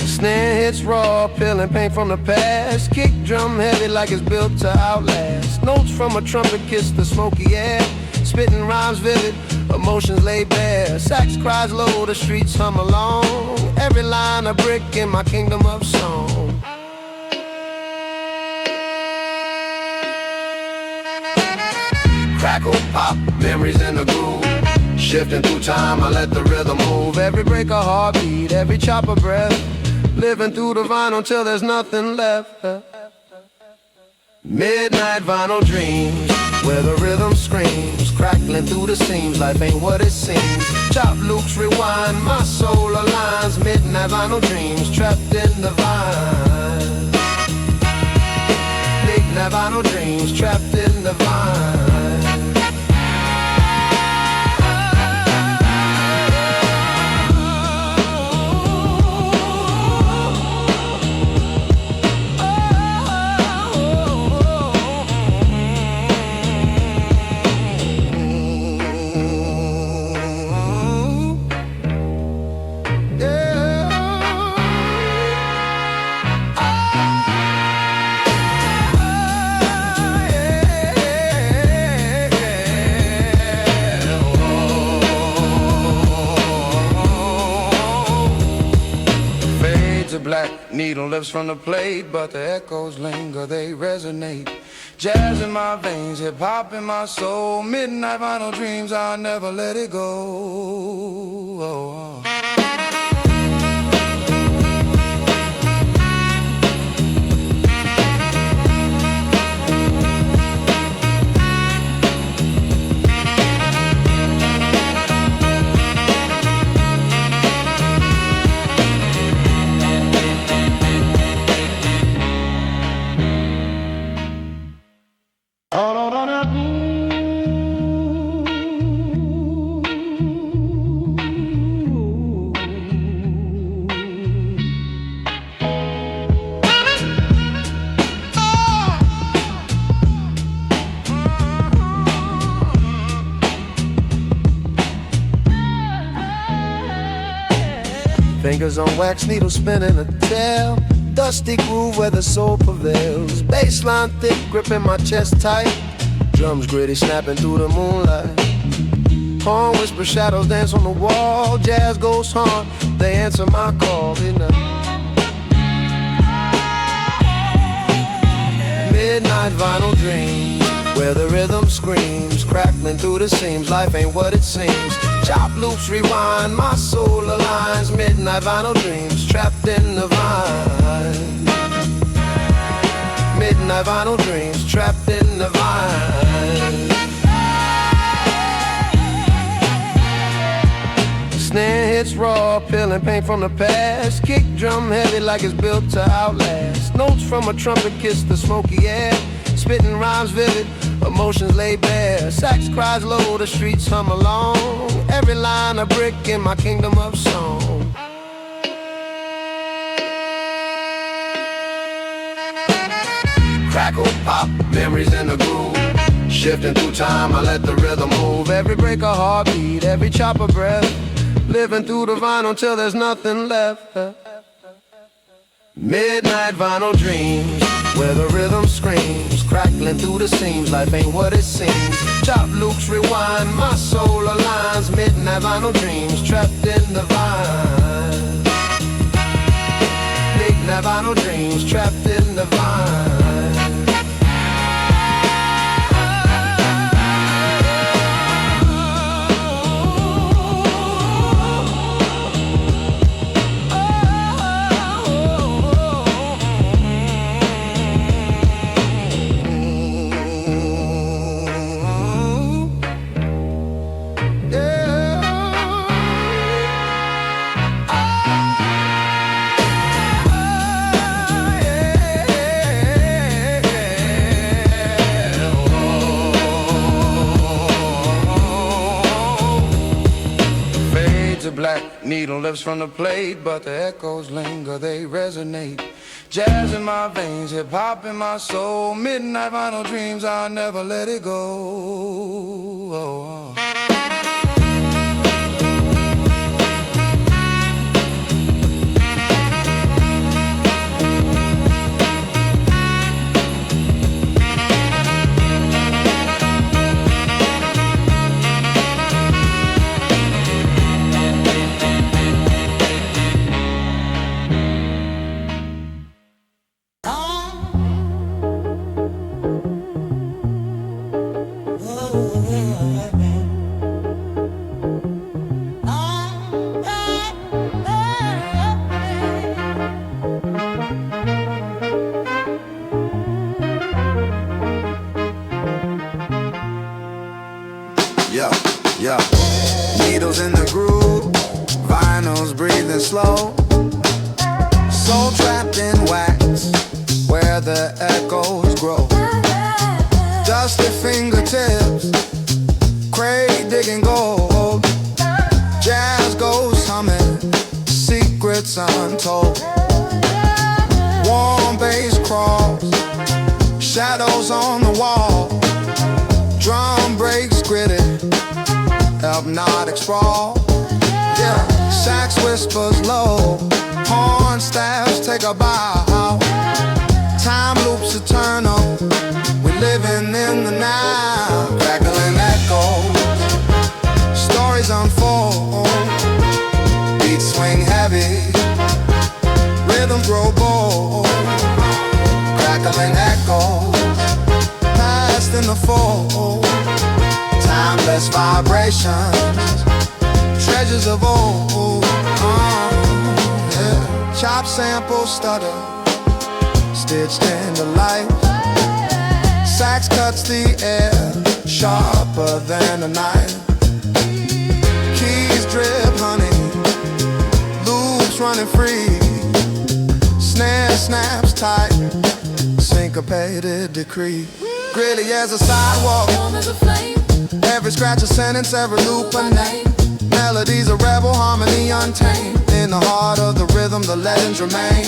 snare hits raw, peeling paint from the past, kick drum heavy like it's built to outlast, notes from a trumpet kiss the smoky air, spitting rhymes vivid, emotions lay bare. Sax cries low, the streets hum along. Every line a brick in my kingdom of song. Crackle, pop, memories in the groove. Shifting through time, I let the rhythm move. Every break a heartbeat, every chop a breath. Living through the vinyl till there's nothing left. Midnight vinyl dreams, where the rhythm screams, crackling through the seams. Life ain't what it seems. Chop loops, rewind, my soul aligns. Midnight vinyl dreams, trapped in the vine. Midnight vinyl dreams, trapped in the vine. Black needle lifts from the plate, but the echoes linger, they resonate. Jazz in my veins, hip-hop in my soul. Midnight vinyl dreams, I'll never let it go. Fingers on wax, needle spinning a tail. Dusty groove where the soul prevails. Bassline thick, gripping my chest tight. Drums gritty, snapping through the moonlight. Horn whisper, shadows dance on the wall. Jazz goes hard, they answer my call. Midnight vinyl dreams, where the rhythm screams, crackling through the seams. Life ain't what it seems. Chop loops, rewind, my soul aligns. Midnight vinyl dreams, trapped in the vine. Midnight vinyl dreams, trapped in the vine. Snare hits raw, peeling paint from the past. Kick drum heavy like it's built to outlast. Notes from a trumpet kiss the smoky air. Spitting rhymes vivid, emotions lay bare. Sax cries low, the streets hum along. Every line a brick in my kingdom of song. Crackle, pop, memories in the groove. Shifting through time, I let the rhythm move. Every break a heartbeat, every chop a breath. Living through the vinyl till there's nothing left. Midnight vinyl dreams, where the rhythm screams, crackling through the seams. Life ain't what it seems. Chop loops, rewind, my soul aligns. Midnight vinyl dreams, trapped in the vine. Midnight vinyl dreams, trapped in the vine. Black needle lifts from the plate, but the echoes linger, they resonate. Jazz in my veins, hip-hop in my soul. Midnight vinyl dreams, I'll never let it go. Yeah, needles in the groove, vinyls breathing slow. Soul trapped in wax, where the echoes grow. Dusty fingertips, crate digging gold. Jazz goes humming, secrets untold. Warm bass crawls, shadows on the wall. Drum breaks gritty, hypnotic sprawl. Yeah, sax whispers low, horn staffs take a bow. Time loops eternal, we're living in the now. Crackling echoes, stories unfold. Beats swing heavy, rhythms grow bold. Crackling echoes, past in the fold. Timeless vibrations, treasures of old. Yeah. Chop sample stutter, stitched into life. Sax cuts the air, sharper than a knife. Keys drip honey, loops running free. Snare snaps tight, syncopated decree. Gritty as a sidewalk, warm as a flame. every scratch a sentence, every loop a name. Melodies a rebel, harmony untamed. In the heart of the rhythm, the legends remain.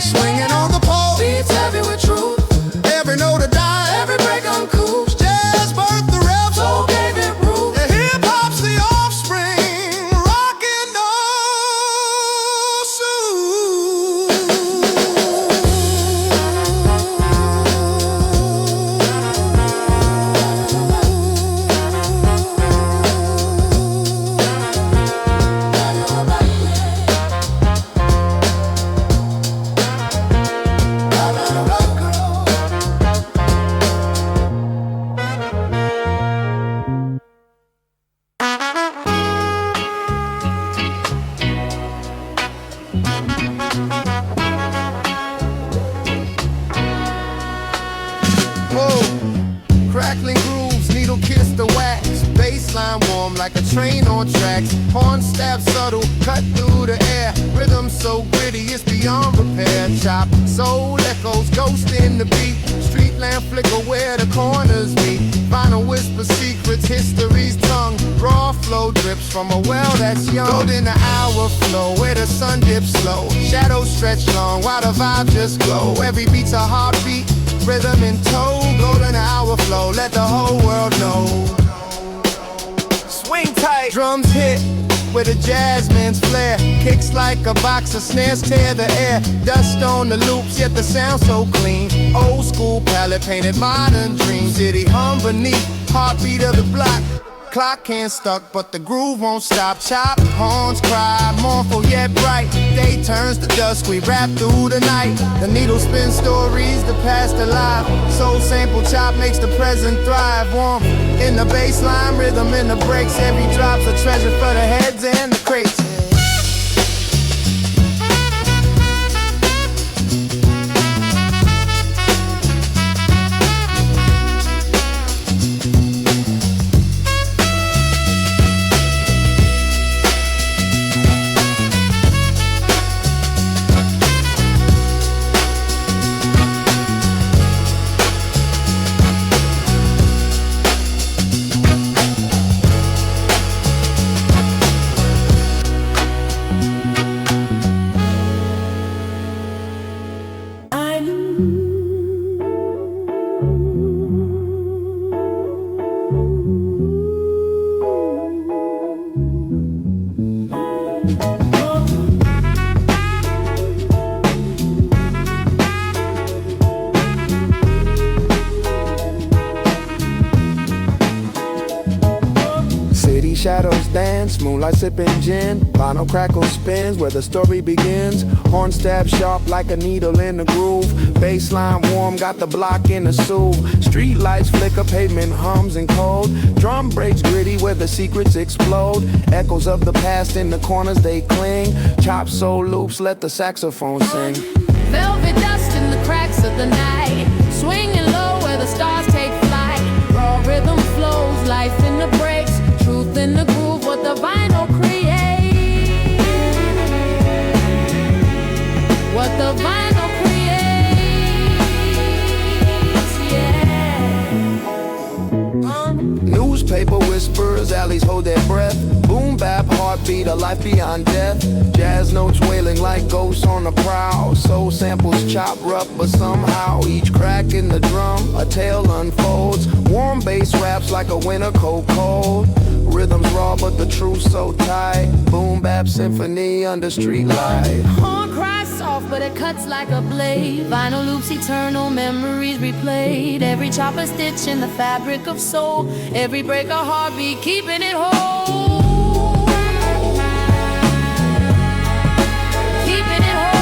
Swinging on the pole, Beats heavy with truth. every note a dime, Every break uncool. jazz birth the rebel. Soul gave it root. The hip-hop's the offspring, rockin' no crackling grooves, needle kiss the wax. Baseline warm like a train on tracks. Horn stab subtle, cut through the air. Rhythm so gritty, it's beyond repair. Chop, soul echoes, ghost in the beat. Street lamp flicker where the corners meet. Vinyl whisper secrets, history's tongue. Raw flow drips from a well that's young. Golden hour flow where the sun dips slow. Shadows stretch long while the vibe just glow. Every beat's a heartbeat, rhythm in tow. Golden hour flow, let the whole world know. Swing tight, drums hit with a jazzman's flair. Kicks like a box of snares, tear the air. Dust on the loops, yet the sound so clean. Old school palette painted modern dreams. City hum beneath, heartbeat of the block. Clock can't stuck, but the groove won't stop. Chop, horns cry, mournful yet bright. Day turns to dusk, we rap through the night. The needle spins stories, the past alive. Soul sample chop makes the present thrive. Warm in the baseline, rhythm in the breaks. Every drop's a treasure for the heads and the crates. Shadows dance, moonlight sipping gin. Vinyl crackle spins where the story begins. Horn stab sharp like a needle in the groove. Baseline warm, got the block in the soothe. Street lights flicker, pavement hums and cold. Drum breaks gritty where the secrets explode. Echoes of the past in the corners they cling. Chop soul loops, let the saxophone sing. Velvet dust in the cracks of the night. Swinging low where the stars take flight. Raw rhythm flows, life in the breaks. Truth in the bodies hold their breath. Boom bap, heartbeat, a life beyond death. Jazz notes wailing like ghosts on the prowl. Soul samples chop rough, but somehow each crack in the drum, a tale unfolds. Warm bass raps like a winter cold. Rhythms raw, but the truth so tight. Boom bap symphony under street light. Horn cries soft, but it cuts like a blade. Vinyl loops, eternal memories replayed. Every chopper stitch in the fabric of soul. Every break a heartbeat, keeping it whole. Keeping it whole.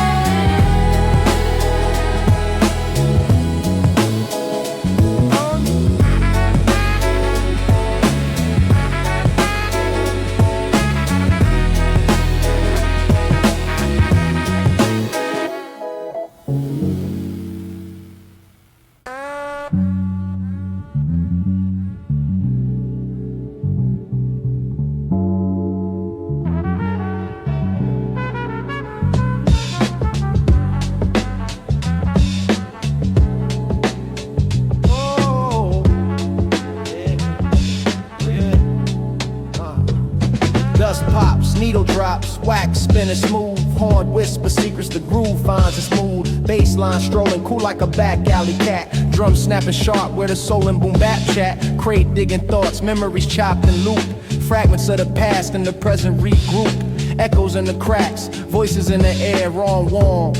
Dust pops, needle drops, wax spinning smooth. Horn whisper secrets, the groove finds its mood. Bassline strolling cool like a back alley cat. Drum snapping sharp where the soul and boom bap chat. Crate digging thoughts, memories chopped and looped. Fragments of the past and the present regroup. Echoes in the cracks, voices in the air, raw and warm,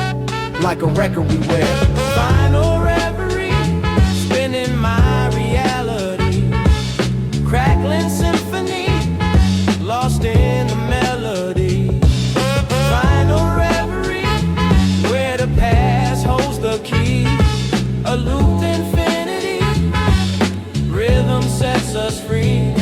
like a record we wear. Final reverie, spinning my reality. Crackling symphony, lost in the melody. Final reverie, where the past holds the key. A looped infinity, rhythm sets us free.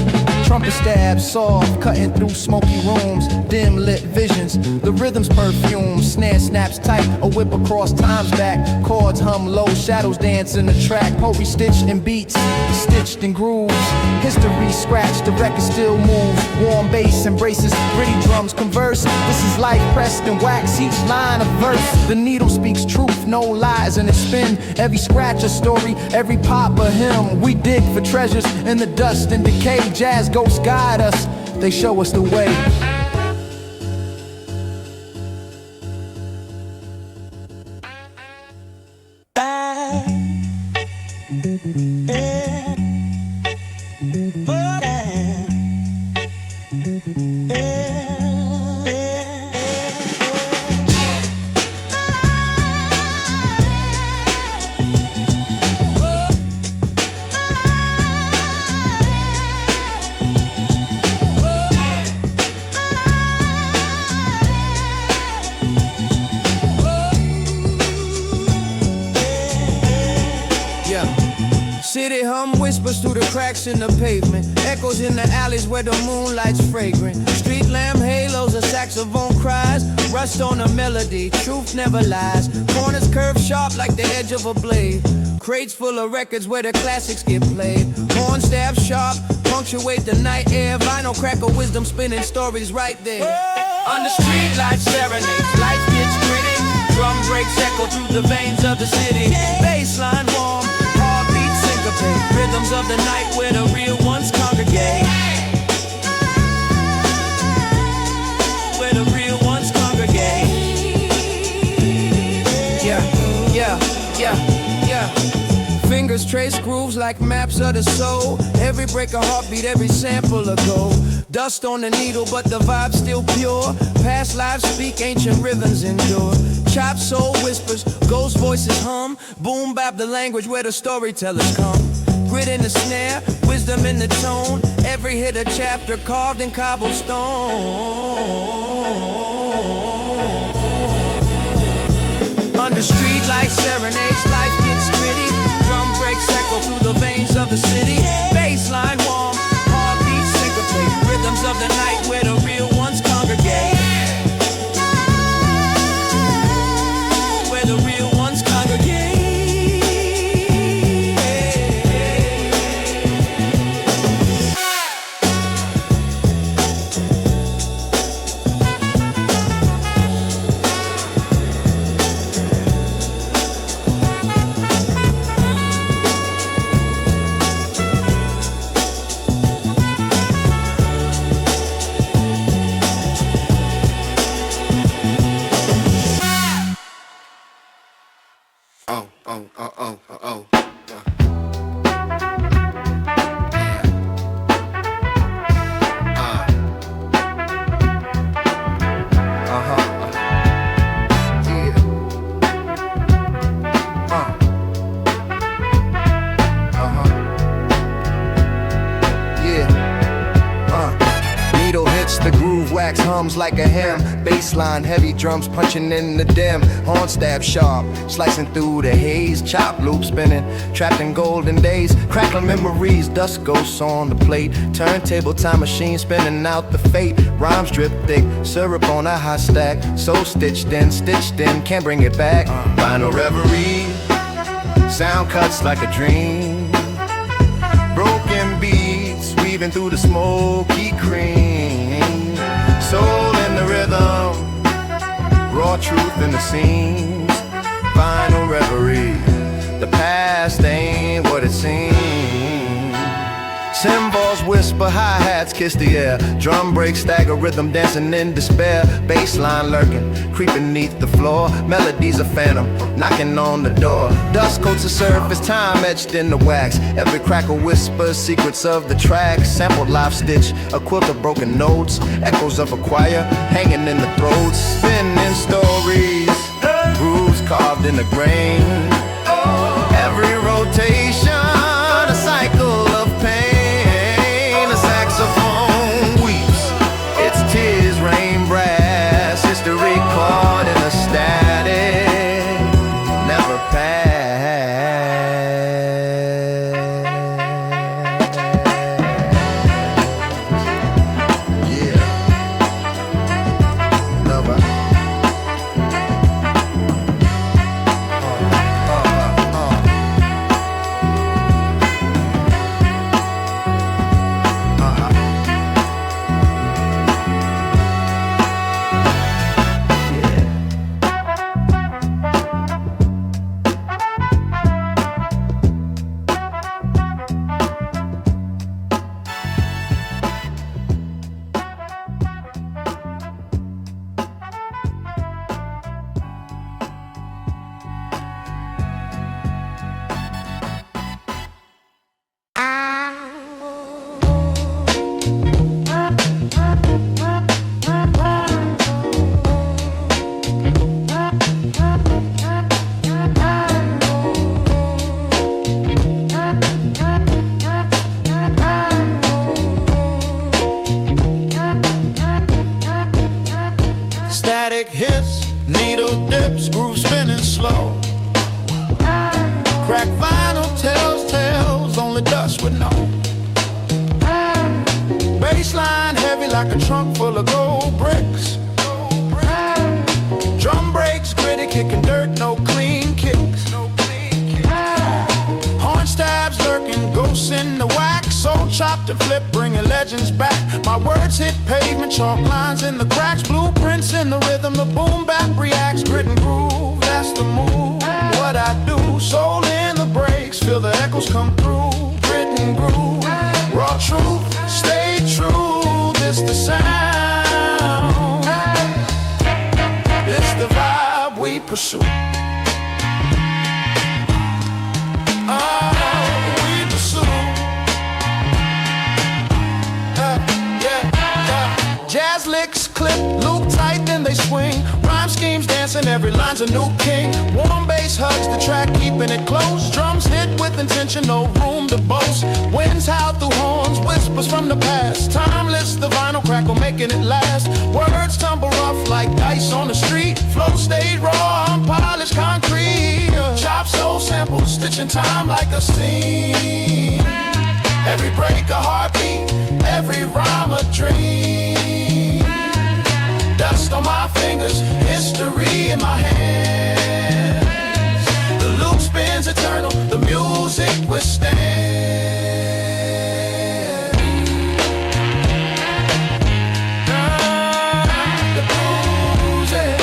Trumpet stab soft, cutting through smoky rooms. Dim lit visions, the rhythm's perfume. Snare snaps tight, a whip across time's back. Chords hum low, shadows dance in the track. Poetry stitched in beats, stitched in grooves. History scratched, the record still moves. Warm bass embraces, gritty drums converse. This is life pressed in wax, each line a verse. The needle speaks truth, no lies in its spin. Every scratch a story, every pop a hymn. We dig for treasures in the dust and decay. Jazz ghosts guide us, they show us the way. City hum whispers through the cracks in the pavement. Echoes in the alleys where the moonlight's fragrant. Street lamp halos, a saxophone cries. Rust on a melody, truth never lies. Corners curve sharp like the edge of a blade. Crates full of records where the classics get played. Horn stab sharp, punctuate the night air. Vinyl cracker wisdom spinning stories right there. Under street lights serenades, life gets gritty. Drum breaks echo through the veins of the city. Bassline warm, heartbeat syncopate. Rhythms of the night where the real ones congregate. Where the real ones congregate. Yeah. Fingers trace grooves like maps of the soul. Every break a heartbeat, every sample a gold. Dust on the needle, but the vibe's still pure. Past lives speak, ancient rhythms endure. Chop soul whispers, ghost voices hum. Boom bap the language where the storytellers come. Grit in the snare, wisdom in the tone. Every hit a chapter carved in cobblestone. Under street light serenades, life gets gritty. Drum breaks echo through the veins of the city. Bassline warm, heartbeat syncopate. Rhythms of the night where the real ones congregate. Where the real ones congregate. The groove wax hums like a hymn. Bassline, heavy drums punching in the dim. Horn stab sharp, slicing through the haze. Chop loop spinning, trapped in golden days. Crackling memories, dust ghosts on the plate. Turntable time machine spinning out the fate. Rhymes drip thick, syrup on a hot stack. So stitched in, can't bring it back. Final reverie, sound cuts like a dream. Broken beats, weaving through the smoky cream. Soul in the rhythm, raw truth in the seams. Final reverie, the past ain't what it seems. Cymbals whisper, hi-hats kiss the air. Drum breaks, stagger rhythm dancing in despair. Bassline lurking, creeping neath the floor. Melodies a phantom, knocking on the door. Dust coats the surface, time etched in the wax. Every crackle whispers secrets of the track. Sampled live stitch, a quilt of broken notes. Echoes of a choir, hanging in the throats. Spinning stories, grooves carved in the grain. Every rotation, a cycle of pain. Saxophone weeps, its tears rain brass. History caught in a static, never pass. Yeah, never. Static hits, needle dips, groove spinning slow. Crack vinyl tells tales, only dust would know. Bassline heavy like a trunk full of gold bricks. Drum breaks, gritty, kicking dirt, no clean kicks. Horn stabs lurking, ghosts in the wax. Soul chopped and flip, bringing legends back. My words hit pavement, chalk lines in the cracks. Blueprints in the rhythm, the boom bap reacts. Grit and groove, that's the move. What I do, soul in the breaks. Feel the echoes come through. Grit and groove, raw truth, stay true. This the sound, this the vibe we pursue. Jazz licks clip, loop tight, then they swing. Rhyme schemes dancing, every line's a new king. Warm bass hugs the track, keeping it close. Drums hit with intention, no room to boast. Winds howl through horns, whispers from the past. Timeless, the vinyl crackle, making it last. Words tumble rough like dice on the street. Flow stayed raw, unpolished concrete. Chop soul samples, stitching time like a seam. Every break a heartbeat, every rhyme a dream. Dust on my fingers, history in my hands. The loop spins eternal, the music withstands. The music.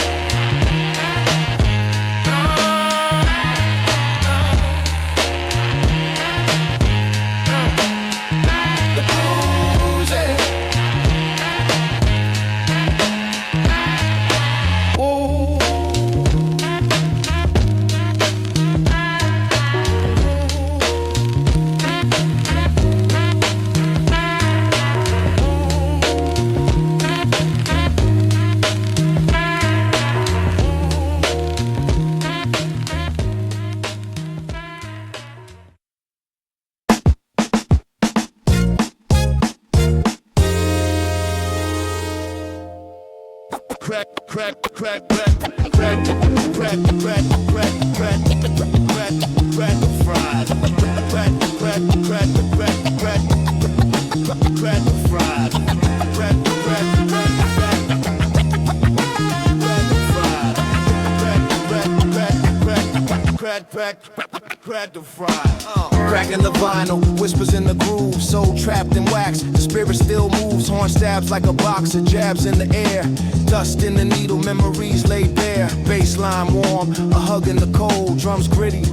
Cracking the vinyl, whispers in the groove, soul trapped in wax. The spirit still moves, horn stabs like a box of jabs in the air. Dust in the needle, memories laid bare. Bassline warm, a hug in the cold. Drums gritty,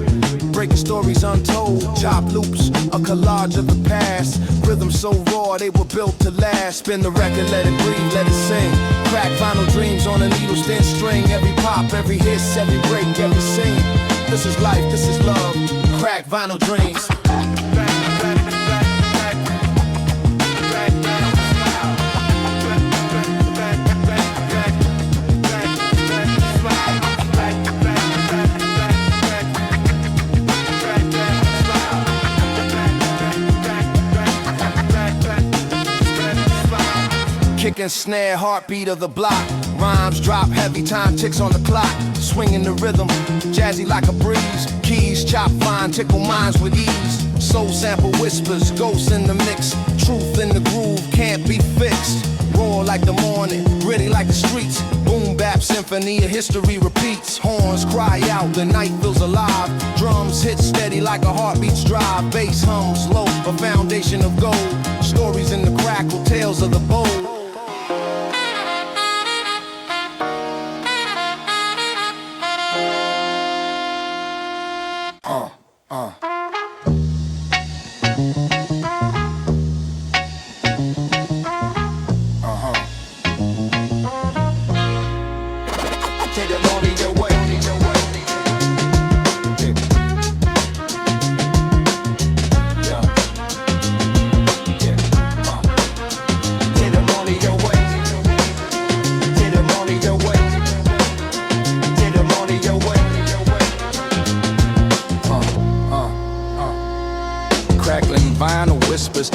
breaking stories untold. Chop loops, a collage of the past. Rhythm so raw, they were built to last. Spin the record, let it breathe, let it sing. Crack vinyl dreams on a needle thin string. Every pop, every hiss, every break, every scene. This is life, this is love. Crack vinyl dreams. Kick and snare, heartbeat of the block. Rhymes drop heavy, time ticks on the clock. Swinging the rhythm, jazzy like a breeze. Keys chop fine, tickle minds with ease. Soul sample whispers, ghosts in the mix. Truth in the groove, can't be fixed. Roar like the morning, gritty like the streets. Boom bap symphony, a history repeats. Horns cry out, the night feels alive. Drums hit steady like a heartbeat's drive. Bass hums low, a foundation of gold. Stories in the crackle, tales of the bold.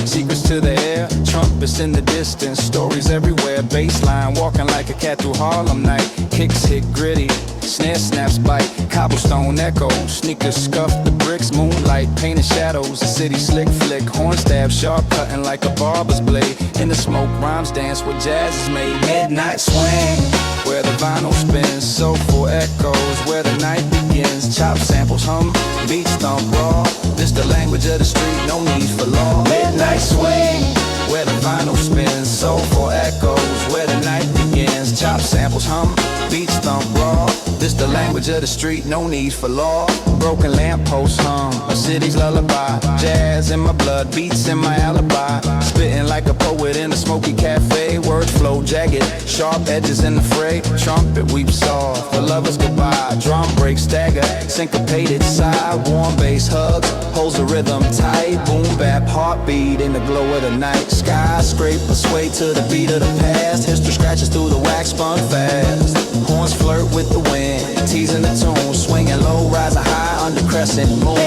Secrets to the air, trumpets in the distance, stories everywhere. Bassline walking like a cat through Harlem night. Kicks hit gritty, snare snaps bite. Cobblestone echo, sneakers scuff the bricks. Moonlight, painted shadows, the city slick flick. Horn stab, sharp cutting like a barber's blade. In the smoke, rhymes dance where jazz is made. Midnight swing, where the vinyl spins. Soulful echoes, where the night begins. Chop samples hum, beats thump raw. This the language of the street, no need for law. Midnight swing, where the vinyl spins. Soulful echoes, where the night begins. Chop samples hum, beats thump raw. This the language of the street, no need for law. Broken lampposts hum, a city's lullaby. Jazz in my blood, beats in my alibi. Spitting like a poet in a smoky cafe. Word flow jagged, sharp edges in the fray. Trumpet weeps soft, the lovers goodbye. Drum break stagger, syncopated sigh. Warm bass hugs, holds the rhythm tight. Boom bap heartbeat in the glow of the night. Skyscraper sway to the beat of the past. History scratches through the wax, spun fast. Horns flirt with the wind, teasing the tune. Swinging low, rising high under crescent moon.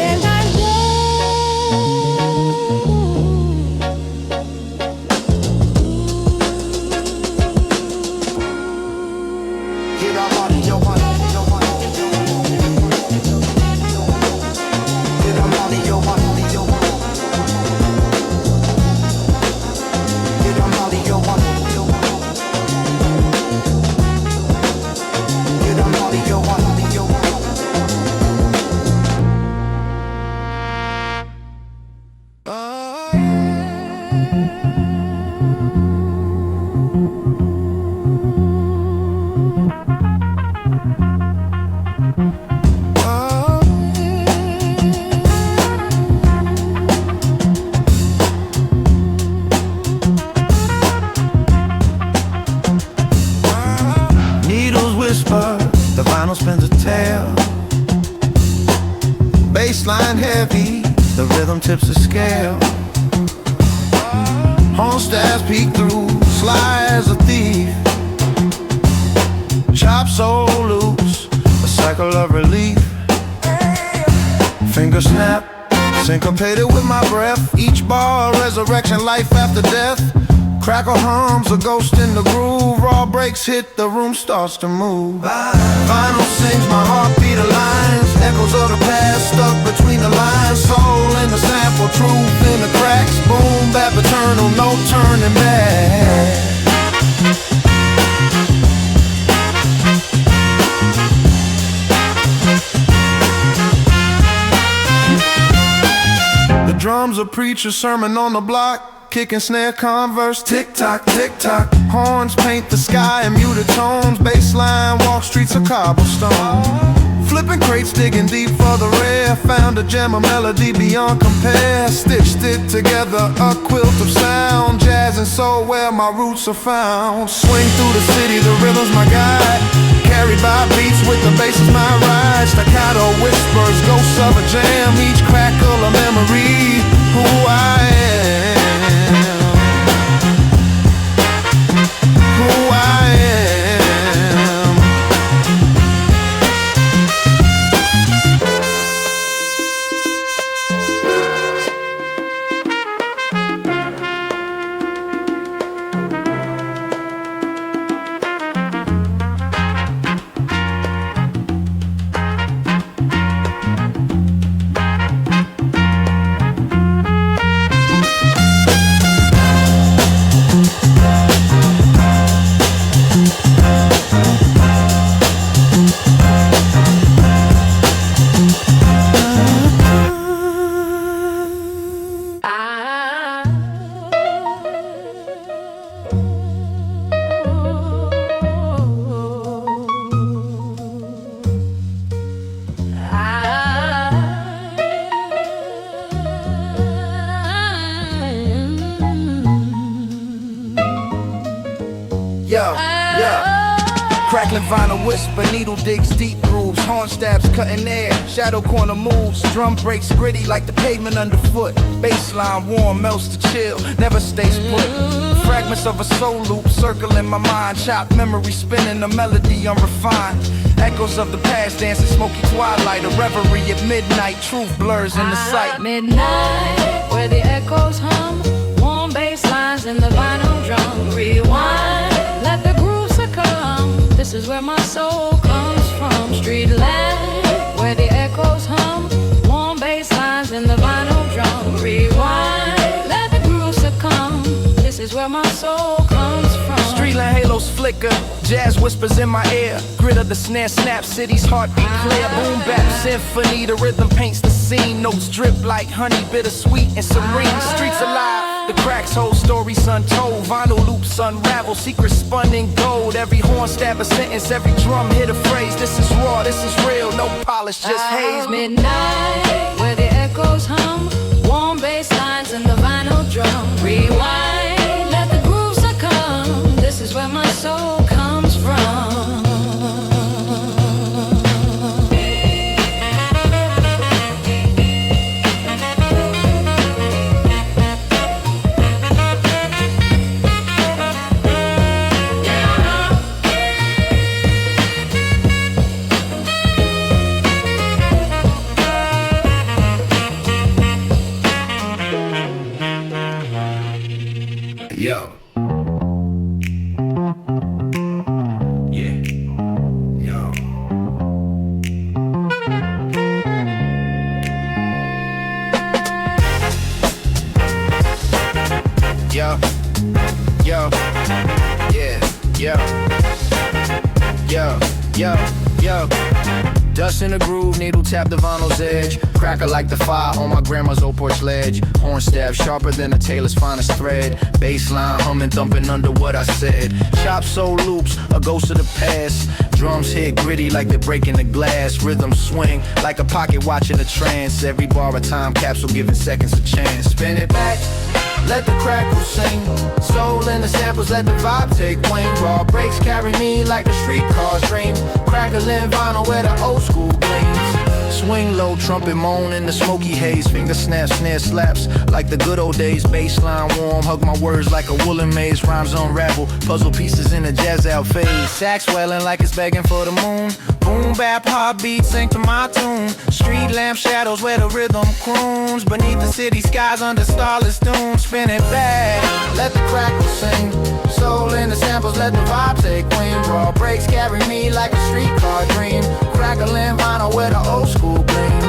Bassline heavy, the rhythm tips the scale. Horn stabs peek through, sly as a thief. Chop soul loops, a cycle of relief. Finger snap, syncopated with my breath. Each bar, resurrection, life after death. Crackle hums, a ghost in the groove. Raw breaks hit, the room starts to move. Vinyl sings, my heartbeat aligns. Echoes of the past stuck between the lines. Soul in the sample, truth in the cracks. Boom, bap eternal, no turning back. The drums, a preacher, sermon on the block. Kick and snare, converse, tick-tock, tick-tock. Horns paint the sky in muted tones. Bassline, walk streets of cobblestone. Flipping crates, digging deep for the rare. Found a gem, a melody beyond compare. Stitched it together, a quilt of sound. Jazz and soul where my roots are found. Swing through the city, the rhythm's my guide. Carried by beats with the bass is my ride. Staccato whispers, ghosts of a jam. Each crackle a memory, who I am. Crackling vinyl whisper, needle digs deep grooves. Horn stabs cutting air, shadow corner moves. Drum breaks gritty like the pavement underfoot. Bassline warm, melts to chill, never stays put. Fragments of a soul loop circling my mind. Chopped memory spinning, a melody unrefined. Echoes of the past dancing smoky twilight. A reverie at midnight, truth blurs in the sight. Midnight, where the echoes hum. Warm bass lines in the vinyl drum. Rewind, let the groove succumb. This is where my soul comes from. Street land, where the echoes hum. Warm bass lines in the vinyl drum. Rewind, let the groove succumb. This is where my soul comes from. Streetland halos flicker, jazz whispers in my ear. Grit of the snare snap, city's heartbeat clear. Boom bap symphony, the rhythm paints the scene. Notes drip like honey, bittersweet and serene. Streets alive, the cracks hold stories untold. Vinyl loops unravel, secrets spun in gold. Every horn stab a sentence, every drum hit a phrase. This is raw, this is real, no polish, just haze. Midnight, where the echoes hum. Warm bass lines in the vinyl drum. Rewind, let the groove succumb. This is where my soul comes from. Yo. Yeah. Yo. Yo. Yo. Yeah. Yo. Yo. Yo. Yo. Dust in the groove, needle tap the vinyl's edge. Cracker like the fire on my grandma's old porch ledge. Horn stab sharper than a tailor's finest thread. Bassline humming, thumping under what I said. Chop soul loops, a ghost of the past. Drums hit gritty like they're breaking the glass. Rhythm swing like a pocket watching a trance. Every bar a time capsule giving seconds a chance. Spin it back, let the crackle sing. Soul in the samples, let the vibe take wing. Raw breaks carry me like the streetcar's dream. Crackling vinyl where the old school gleams. Swing low, trumpet moan in the smoky haze. Finger snap, snare slaps like the good old days. Bassline warm, hug my words like a woolen maze. Rhymes unravel, puzzle pieces in a jazz out phase. Sax wailing like it's begging for the moon. Boom bap heartbeat, sing to my tune. Street lamp shadows where the rhythm croon. tunes beneath the city skies under starless dunes. Spin it back, let the crackle sing. Soul in the samples, let the vibe take wing. Raw breaks carry me like a streetcar dream. Crackling vinyl where the old school gleams.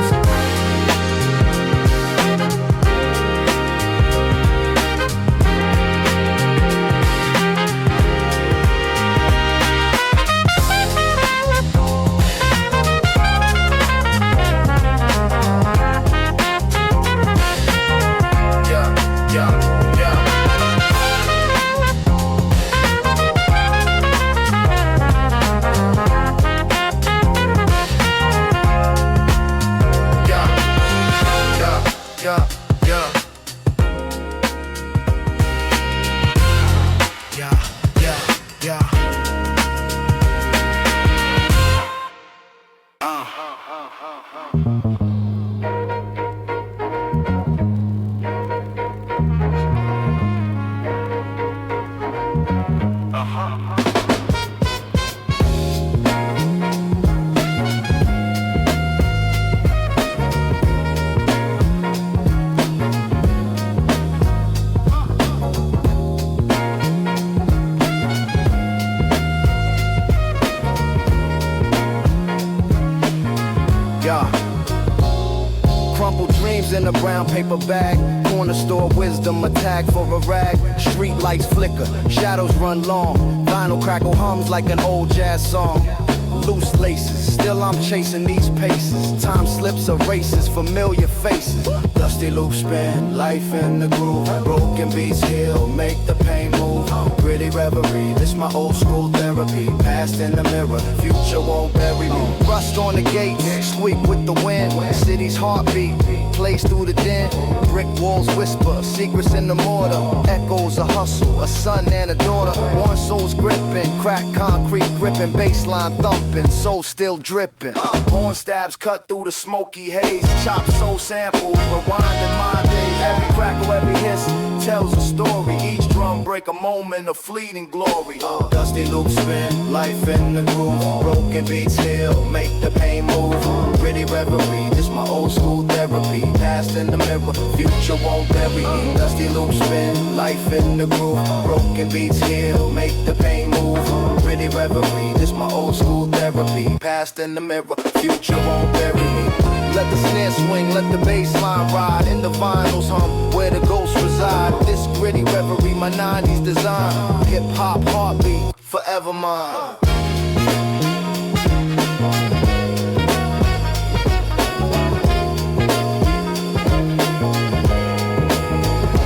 Crumpled dreams in a brown paper bag. Corner store wisdom, attack for a rag. Street lights flicker, shadows run long. Vinyl crackle hums like an old jazz song. Loose laces, still I'm chasing these paces. Time slips, erases, familiar faces. Dusty loop spin, life in the groove. Broken beats heal, make the pain move. Pretty reverie, this my old school therapy. Past in the mirror, future won't bury me. Rust on the gates, squeak with the wind. City's heartbeat, plays through the dent. Brick walls whisper, secrets in the mortar. Echoes a hustle, a son and a daughter. One soul's gripping, crack concrete gripping. Baseline thumping, soul still dripping. Horn stabs cut through the smoky haze. Chop soul samples, rewinding my days. Every crackle, every hiss tells a story. Each drum break a moment of fleeting glory. Dusty loop spin, life in the groove. Broken beats heal, make the pain move. Pretty reverie, this my old school therapy. Past in the mirror, future won't bury me. Dusty loop spin, life in the groove. Broken beats heal, make the pain move. Pretty reverie, this my old school therapy. Past in the mirror, future won't bury me. Let the snare swing, let the bass line ride. In the vinyls hum, where the ghosts reside. This gritty reverie, my 90s design. Hip-hop heartbeat, forever mine.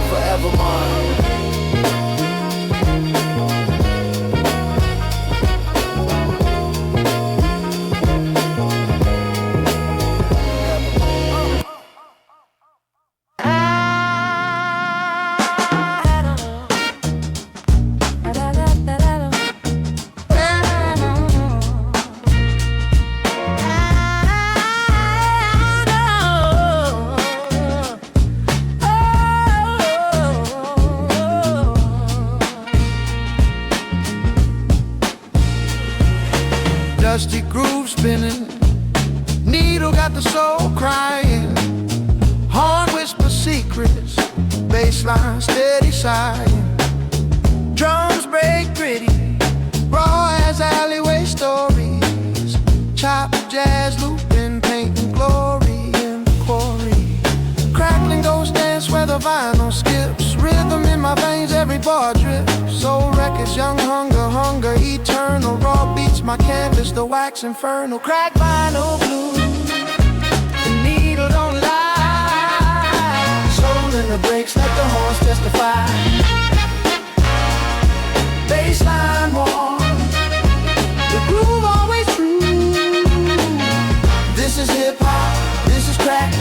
Forever mine. Dusty groove spinning, needle got the soul crying. Horn whisper secrets, bassline steady sighing. Drums break gritty, raw as alleyway stories. Chop jazz looping, painting glory in the quarry. Crackling ghost dance where the vinyl skips. Rhythm in my veins, every bar drips. Soul records, young hunger, hunger eternal. Raw beats, my canvas, the wax infernal. Crack vinyl blue, the needle don't lie. Soul in the breaks, let the horns testify. Baseline warm, the groove always true. This is hip-hop, this is crack,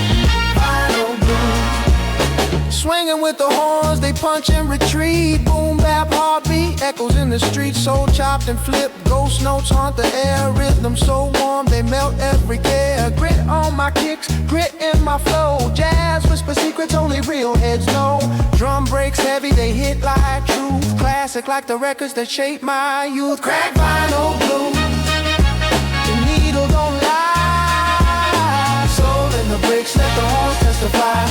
vinyl blue. Swinging with the horns, they punch and retreat. Boom, bap, heartbeat, echoes in the street. Soul chopped and flipped, ghost notes haunt the air. Rhythm so warm, they melt every care. Grit on my kicks, grit in my flow. Jazz whisper secrets only real heads know. Drum breaks heavy, they hit like truth. Classic like the records that shaped my youth. Crack vinyl blue, the needle don't lie. Soul in the breaks, let the horns testify.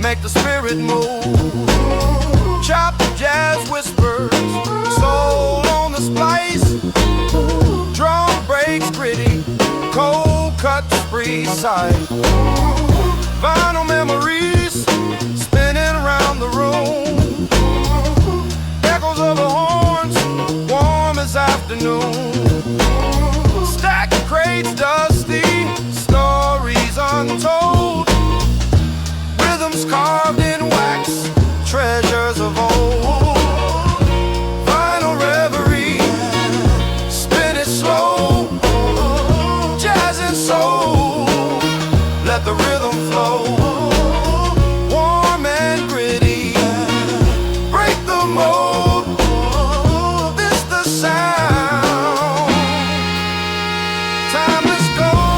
Make the spirit move. Chop jazz whispers, soul on the splice. Drum breaks gritty, cold cuts precise. Vinyl memories spinning around the room. Echoes of the horns, warm as afternoon. Stacked crates dusty, stories untold. Rhythms carved in wax, treasures of old. Final reverie, spin it slow. Jazz and soul, let the rhythm flow. Warm and gritty, break the mold. This the sound. Timeless gold.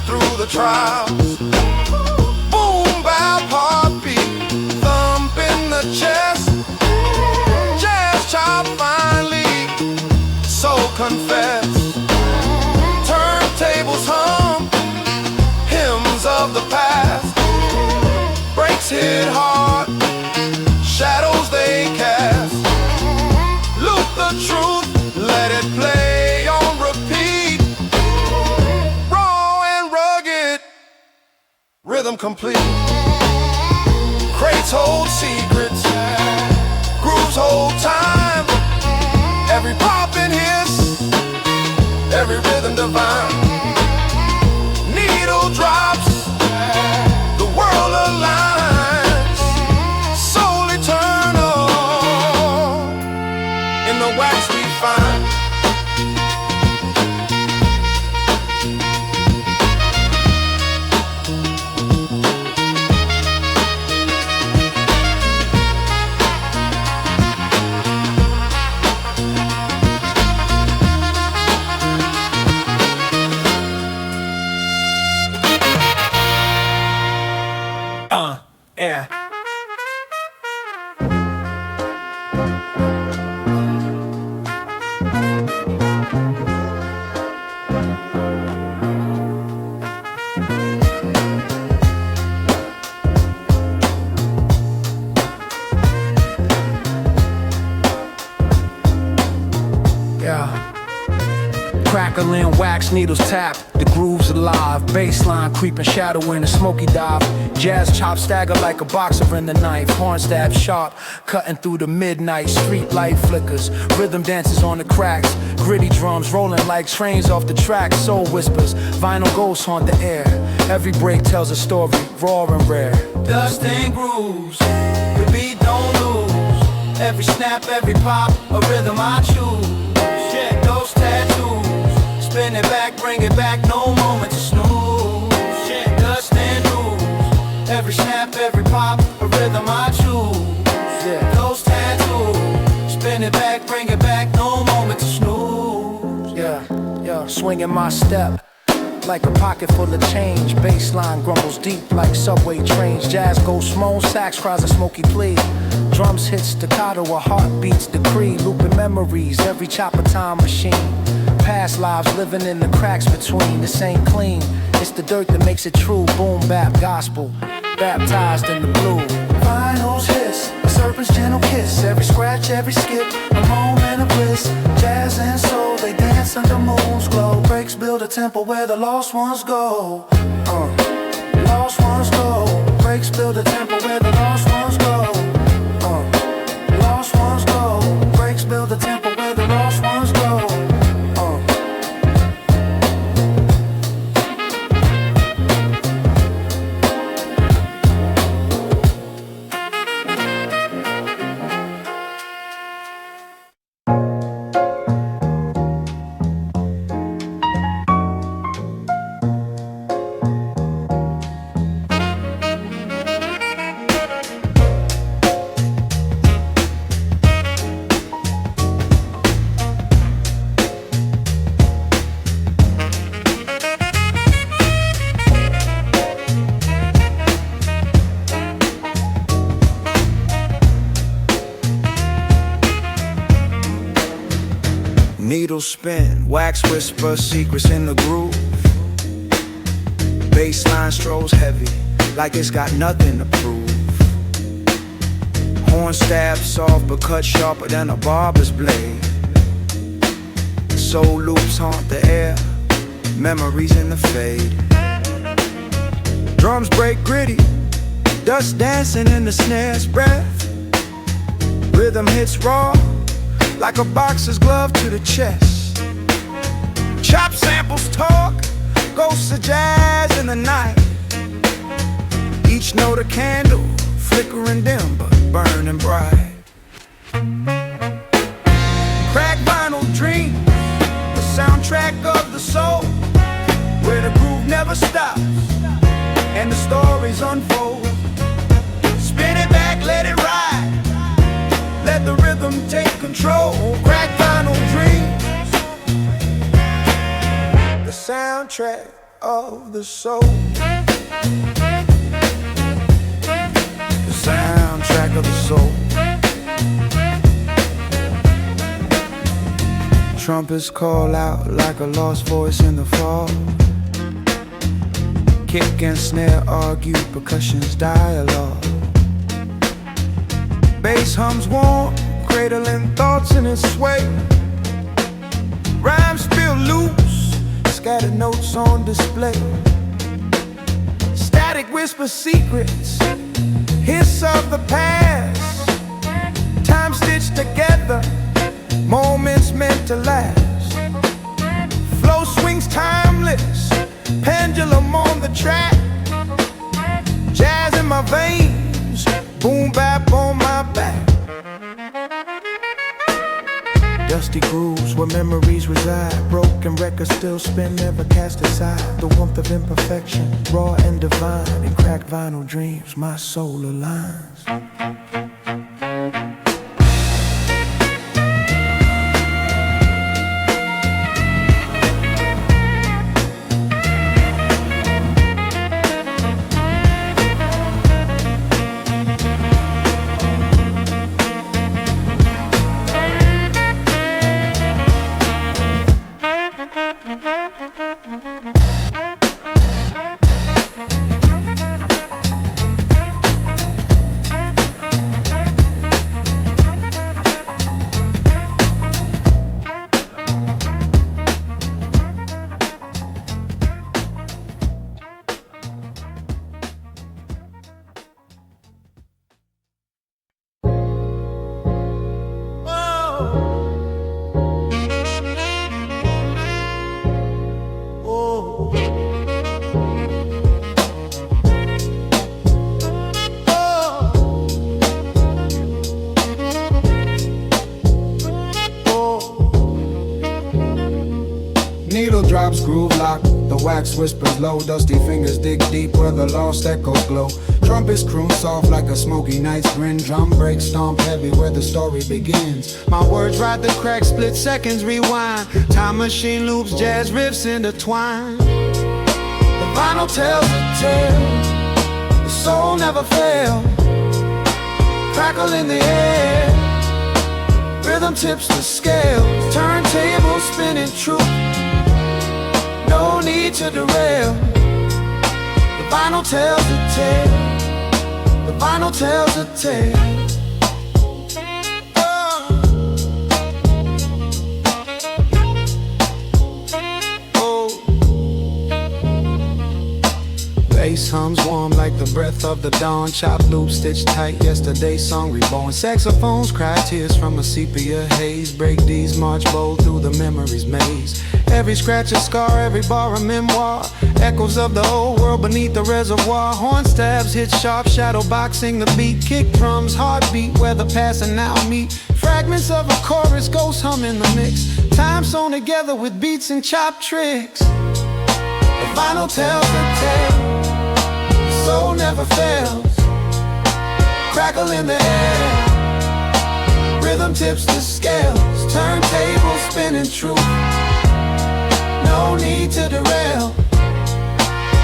Through the trials, boom bap heartbeat, thump in the chest, jazz chop finally, soul confess. Turntables hum, hymns of the past. Breaks hit hard, shadows they cast. Loop the truth, let it play on repeat. Rhythm complete. Crates hold secrets, grooves hold time. Every pop and hiss, every rhythm divine. Needle drops, the world aligns. Soul eternal, in the wax we find. Yeah. Crackling, wax needles tap, the grooves alive. Baseline creeping, shadow in a smoky dive. Jazz chop stagger like a boxer in the knife. Horn stab sharp, cutting through the midnight. Street light flickers, rhythm dances on the cracks. Gritty drums rolling like trains off the track. Soul whispers, vinyl ghosts haunt the air. Every break tells a story, raw and rare. Dust and grooves, the beat don't lose. Every snap, every pop, a rhythm I choose. Check those tattoos. Spin it back, bring it back, no moment to snooze. Shit, dust and ooze. Every snap, every pop, a rhythm I choose. Yeah, those tattoos. Spin it back, bring it back, no moment to snooze. Yeah, swinging my step like a pocket full of change. Bassline grumbles deep like subway trains. Jazz goes small, sax cries a smoky plea. Drums hit staccato, a heartbeat's decree. Looping memories, every chopper time machine. Past lives living in the cracks between. This ain't clean, it's the dirt that makes it true. Boom bap gospel, baptized in the blue. Finals hiss, a serpent's gentle kiss. Every scratch, every skip, a moment of bliss. Jazz and soul, they dance under moon's glow. Breaks build a temple where the lost ones go. Lost ones go. Breaks build a temple where the lost ones go. Lost ones go. Breaks build a temple where the lost ones go. Needle spin, wax whisper, secrets in the groove. Bassline strolls heavy, like it's got nothing to prove. Horn stab soft but cut sharper than a barber's blade. Soul loops haunt the air, memories in the fade. Drums break gritty, dust dancing in the snare's breath. Rhythm hits raw, like a boxer's glove to the chest. Chop samples talk, ghosts of jazz in the night. Each note a candle, flickering dim but burning bright. Crack vinyl dream, the soundtrack of the soul, where the groove never stops and the stories unfold. Spin it back, let it ride, let the rhythm take control. Crack vinyl dreams, the soundtrack of the soul. The soundtrack of the soul. Trumpets call out like a lost voice in the fall. Kick and snare argue, percussion's dialogue. Bass hums warm, cradling thoughts in its sway. Rhymes spill loose, scattered notes on display. Static whisper secrets, hiss of the past. Time stitched together, moments meant to last. Flow swings timeless, pendulum on the track. Jazz in my veins, boom bap on my back. Dusty grooves where memories reside. Broken records still spin, never cast aside. The warmth of imperfection, raw and divine. In cracked vinyl dreams, my soul aligns. Needle drops, groove lock, the wax whispers low. Dusty fingers dig deep where the lost echoes glow. Trumpets croon soft like a smoky night's grin. Drum breaks stomp heavy where the story begins. My words ride the crack, split seconds rewind. Time machine loops, jazz riffs intertwine. The vinyl tells a tale, the soul never fails. Crackle in the air, rhythm tips the scales. Turntable spinning true, no need to derail. The vinyl tells a tale, the vinyl tells a tale. Bass hums warm like the breath of the dawn. Chop loop stitched tight, yesterday's song reborn. Saxophones cry tears from a sepia haze. Break these march bold through the memories maze. Every scratch a scar, every bar a memoir. Echoes of the old world beneath the reservoir. Horn stabs hit sharp, shadow boxing the beat. Kick drums, heartbeat where the past and now meet. Fragments of a chorus, ghost hum in the mix. Time sewn together with beats and chop tricks. The vinyl tells the tale, soul never fails. Crackle in the air, rhythm tips the scales. Turntable spinning true, no need to derail.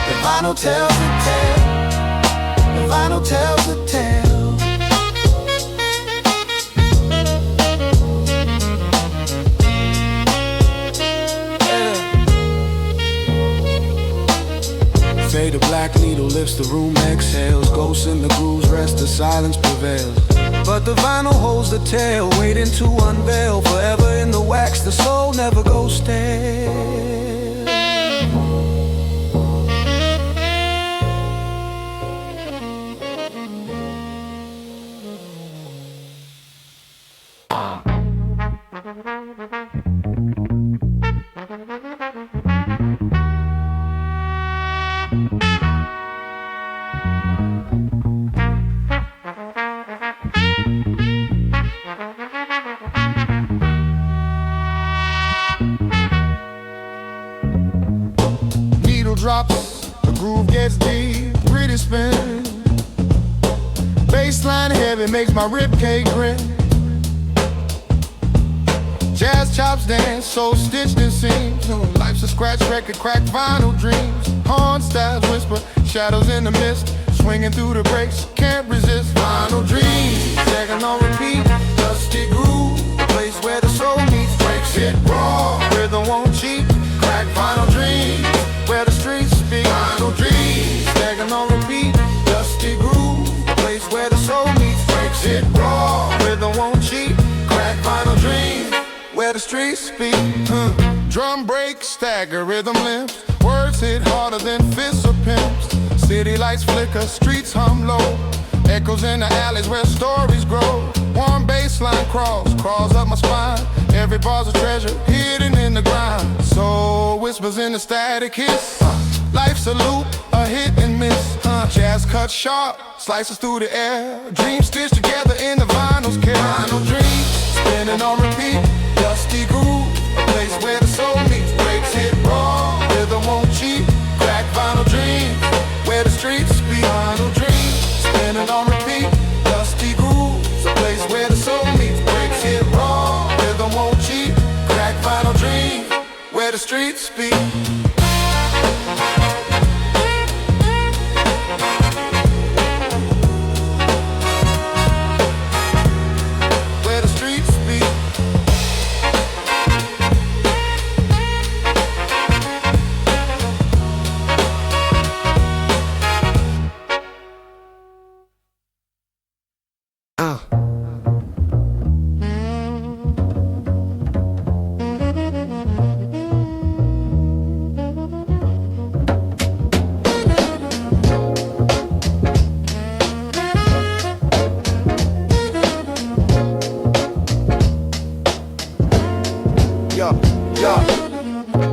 The vinyl tells the tale, the vinyl tells the tale. black needle lifts the room, exhales. Ghosts in the grooves rest, the silence prevails. But the vinyl holds the tale, waiting to unveil. Forever in the wax, the soul never goes stale. Drops, the groove gets deep, pretty spin. Bassline heavy makes my ribcage grin. Jazz chops dance, so stitched in seams. Life's a scratch record, cracked vinyl dreams. Horn styles whisper, shadows in the mist. Swinging through the breaks, can't resist. Vinyl dreams, second on repeat. Dusty groove, the place where the soul meets. Breaks hit raw, rhythm won't cheat. Crack vinyl dreams, where the streets speak. Vinyl dreams, staggering on repeat. Dusty groove, the place where the soul meets. Breaks hit raw, rhythm won't cheat. Crack vinyl dreams, where the streets speak. Drum break, stagger, rhythm limps. Words hit harder than fists or pimps. City lights flicker, streets hum low. Echoes in the alleys where stories grow. Warm baseline crawls up my spine. Every bar's a treasure hidden in the grind. Soul whispers in the static hiss. Life's a loop, a hit and miss. Jazz cuts sharp, slices through the air. Dreams stitched together in the vinyl's care. Vinyl dreams, spinning on repeat. Dusty groove, a place where the soul meets. Breaks hit raw, rhythm won't cheat. Crack vinyl dreams, where the streets speak. Vinyl dreams, spinning on repeat. Dusty grooves, a place where the soul meets. Breaks hit raw, rhythm won't cheat. Crack vinyl dreams, where the streets speak.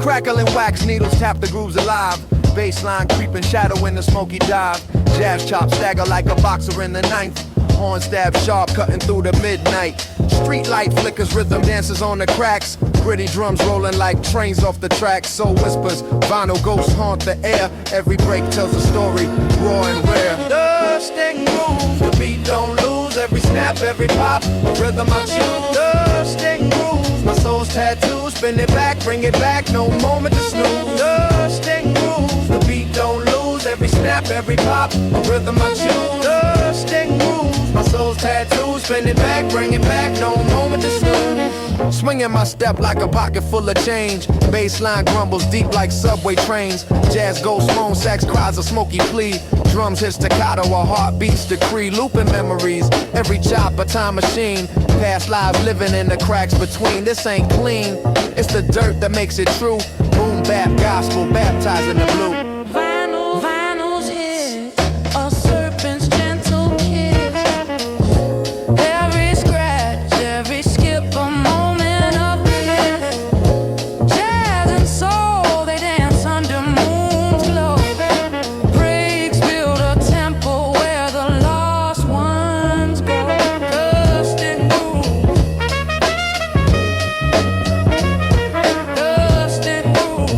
Crackling wax needles tap the grooves alive. Baseline creeping, shadow in the smoky dive. Jazz chop stagger like a boxer in the ninth. Horn stab sharp, cutting through the midnight. Street light flickers, rhythm dances on the cracks. Gritty drums rolling like trains off the tracks. Soul whispers, vinyl ghosts haunt the air. Every break tells a story, raw and rare. Dust and groove, the beat don't lose. Every snap, every pop, a rhythm I choose. Dust and groove, my soul's tattoo. Spin it back, bring it back, no moment to snooze. Dust and groove, the beat don't lose. Every snap, every pop, a rhythm I choose. Dust and groove, my soul's tattoo. Spin it back, bring it back, no moment to snooze. Swinging my step like a pocket full of change. Bassline grumbles deep like subway trains. Jazz ghost moan, sax cries a smoky plea. Drums hit staccato, our heartbeats decree. Looping memories, every chop a time machine. Past lives living in the cracks between. This ain't clean, it's the dirt that makes it true. Boom bap gospel, baptized in the blue. Vinyl's hit, a serpent's gentle kiss. Every scratch, every skip, a moment of bliss. Jazz and soul, they dance under moon's glow. Breaks build a temple where the lost ones go. Dust and groove, dust and groove.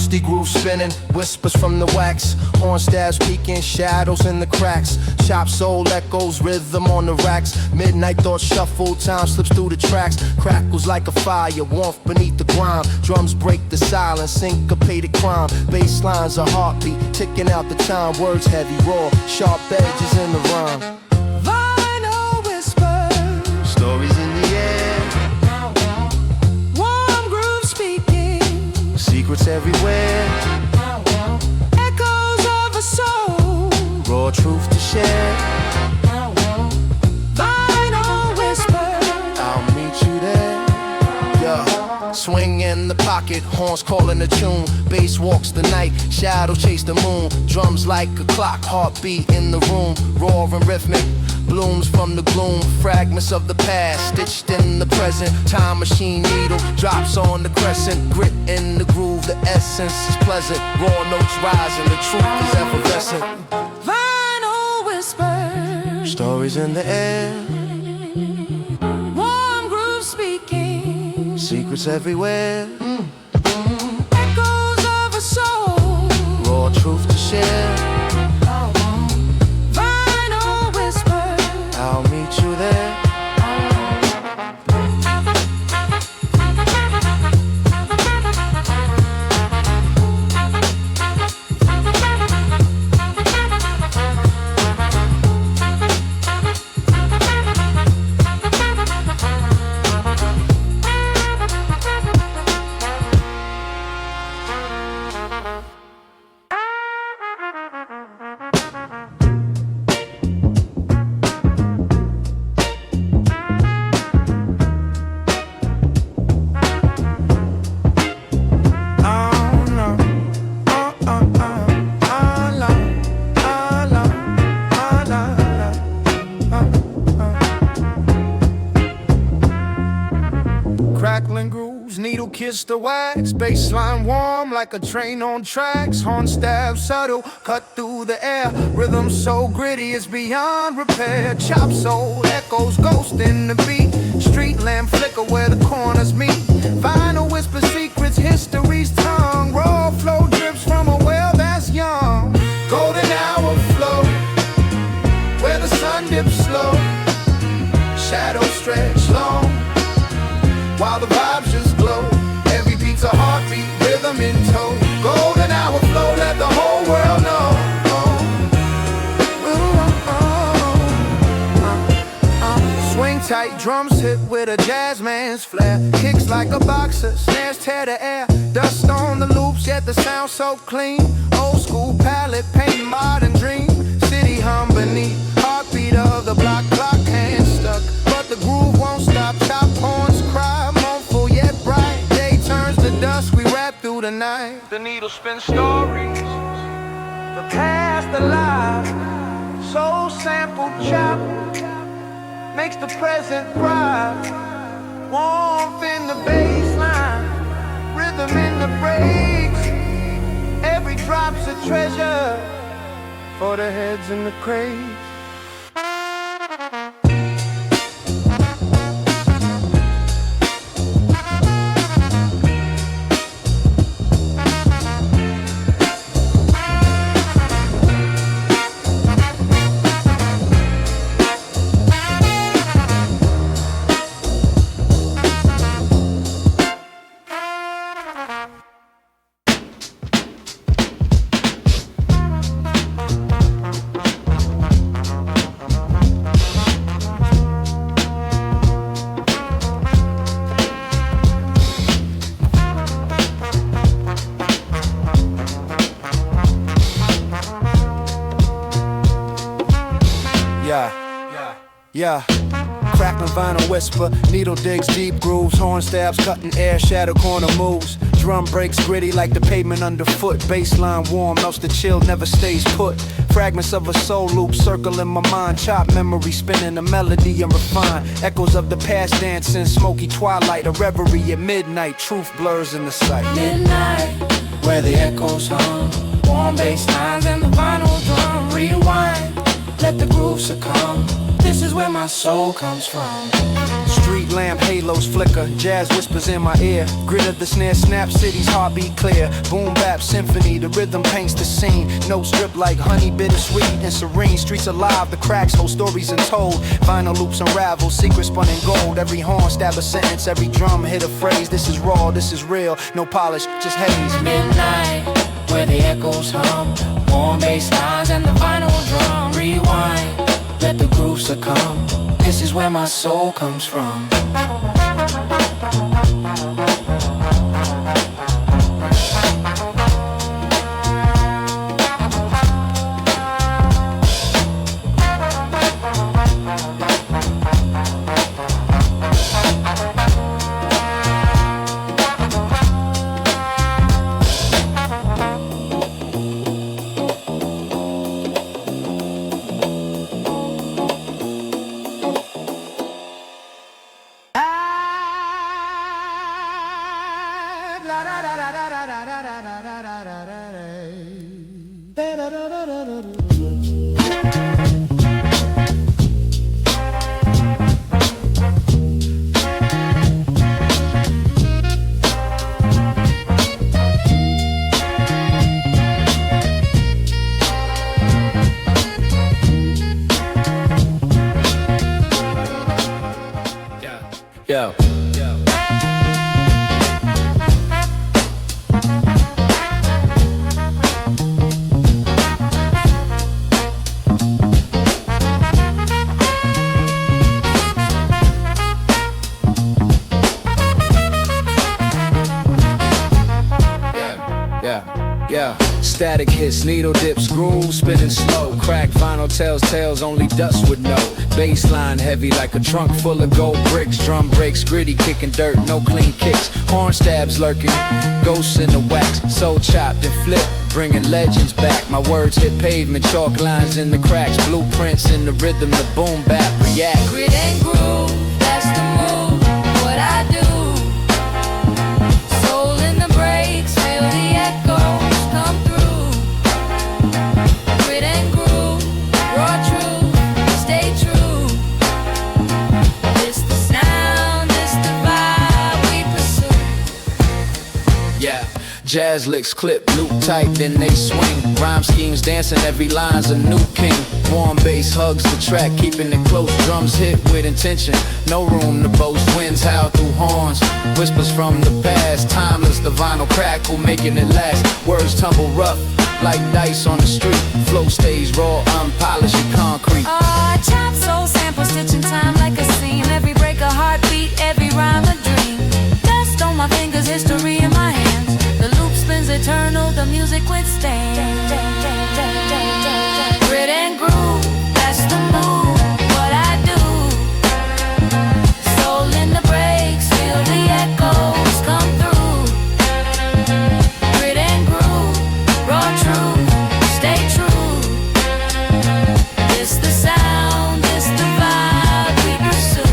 Dusty groove spinning, whispers from the wax. Horn stabs peeking, shadows in the cracks. Chop soul echoes, rhythm on the racks. Midnight thoughts shuffle, time slips through the tracks. Crackles like a fire, warmth beneath the grime. Drums break the silence, syncopated crime. Bass lines a heartbeat, ticking out the time. Words heavy, raw, sharp edges in the rhyme. Vinyl whispers, Stories in the air, warm groove speaking, secrets everywhere. echoes of a soul. Raw truth to share. Vinyl whispers, I'll meet you there. Yeah. Swing in the pocket, horns calling a tune. Bass walks the night, shadow chase the moon. Drums like a clock, heartbeat in the room. Raw and rhythmic, blooms from the gloom. Fragments of the past, stitched in the present. Time machine needle, drops on the crescent. Grit in the groove, the essence is pleasant. Raw notes rising, the truth is effervescent. vinyl whispers, Stories in the air, warm groove speaking, secrets everywhere. echoes of a soul. Raw truth to share. Vinyl whispers, I'll meet you there. Crackling grooves, needle kiss the wax. Bassline warm like a train on tracks. Horn stab subtle, cut through the air. Rhythm so gritty it's beyond repair. Chop soul echoes, ghost in the beat. Street lamp flicker where the corners meet. Vinyl whisper secrets, history's tongue. Raw flow drips from a well that's young. Golden hour flow, where the sun dips slow. Shadows stretch long, while the vibes just glow. Every beat's a heartbeat, rhythm in tow. Golden hour flow, let the whole world know. Swing tight, drums hit with a jazz man's flair. Kicks like a boxer, snares tear the air. Dust on the loops, yet the sound so clean. Old school palette, paint modern dream. City hum beneath, heartbeat of the block clock, hand stuck. But the groove won't stop, chop horns cry, mournful yet bright. Day turns to dusk, we rap through the night. The needle spins stories, the past alive. Soul sample chop, makes the present thrive. Warmth in the bassline, rhythm in the breaks. Every drop's a treasure for the heads in the crates. Yeah, crackling vinyl whisper, needle digs deep grooves, horn stabs cutting air, shadow corner moves. Drum breaks gritty like the pavement underfoot. Bassline warm, melts the chill, never stays put. Fragments of a soul loop circle in my mind. Chop memory, spinning a melody and refine. Echoes of the past dancing, smoky twilight. A reverie at midnight, truth blurs in the sight. Midnight, where the echoes hum. Warm bass lines and the vinyl drum. Rewind, let the groove succumb. This is where my soul comes from. Street lamp halos flicker, jazz whispers in my ear. Grit of the snare snap, city's heartbeat clear. Boom bap symphony, the rhythm paints the scene. Notes drip like honey, bittersweet and serene. Streets alive, the cracks hold stories untold. Vinyl loops unravel, secrets spun in gold. Every horn stab a sentence, every drum hit a phrase. This is raw, this is real, no polish, just haze. Midnight, where the echoes hum, warm bass lines and the vinyl drum. Rewind, let the groove succumb. This is where my soul comes from. Yo. Yeah, static hits, needle dips, groove spinning slow. Crack vinyl tells tales only dust would know. Bassline heavy like a trunk full of gold bricks. Drum breaks, gritty, kicking dirt, no clean kicks. Horn stabs lurking, ghosts in the wax. Soul chopped and flipped, bringing legends back. My words hit pavement, chalk lines in the cracks. Blueprints in the rhythm, the boom bap react. Grit and groove, that's the move, what I do. Soul in the breaks, feel the echoes come through. Grit and groove, raw truth, stay true. This the sound, this the vibe we pursue. Yeah, jazz licks clip, loop tight, then they swing. Rhyme schemes dancing, every line's a new king. Warm bass hugs the track, keeping it close. Drums hit with intention, no room to boast. Winds howl through horns, whispers from the past. Timeless, the vinyl crackle, making it last. Words tumble rough, like dice on the street. Flow stays raw, unpolished and concrete. Chop soul sample, stitching time like a scene. Every break a heartbeat, every rhyme a dream. Dust on my fingers, history in my hands. The loop spins eternal, the music withstands. Grit and groove, that's the move, what I do. Soul in the breaks, feel the echoes come through. Grit and groove, raw truth, stay true. This the sound, this the vibe we pursue.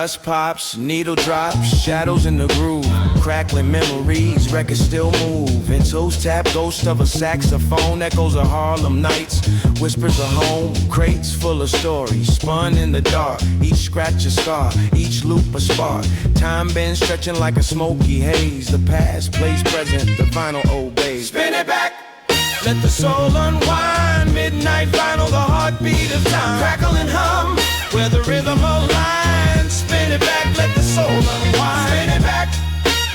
Dust pops, needle drops, shadows in the groove, crackling memories, records still move. And toes tap, ghost of a saxophone, echoes of Harlem nights, whispers of home, crates full of stories, spun in the dark, each scratch a scar, each loop a spark. Time been stretching like a smoky haze, the past plays present, the vinyl obeys. Spin it back, let the soul unwind, midnight vinyl, the heartbeat of time. Crackle and hum, where the rhythm aligns. Spin it back, let the soul unwind. Spin it back,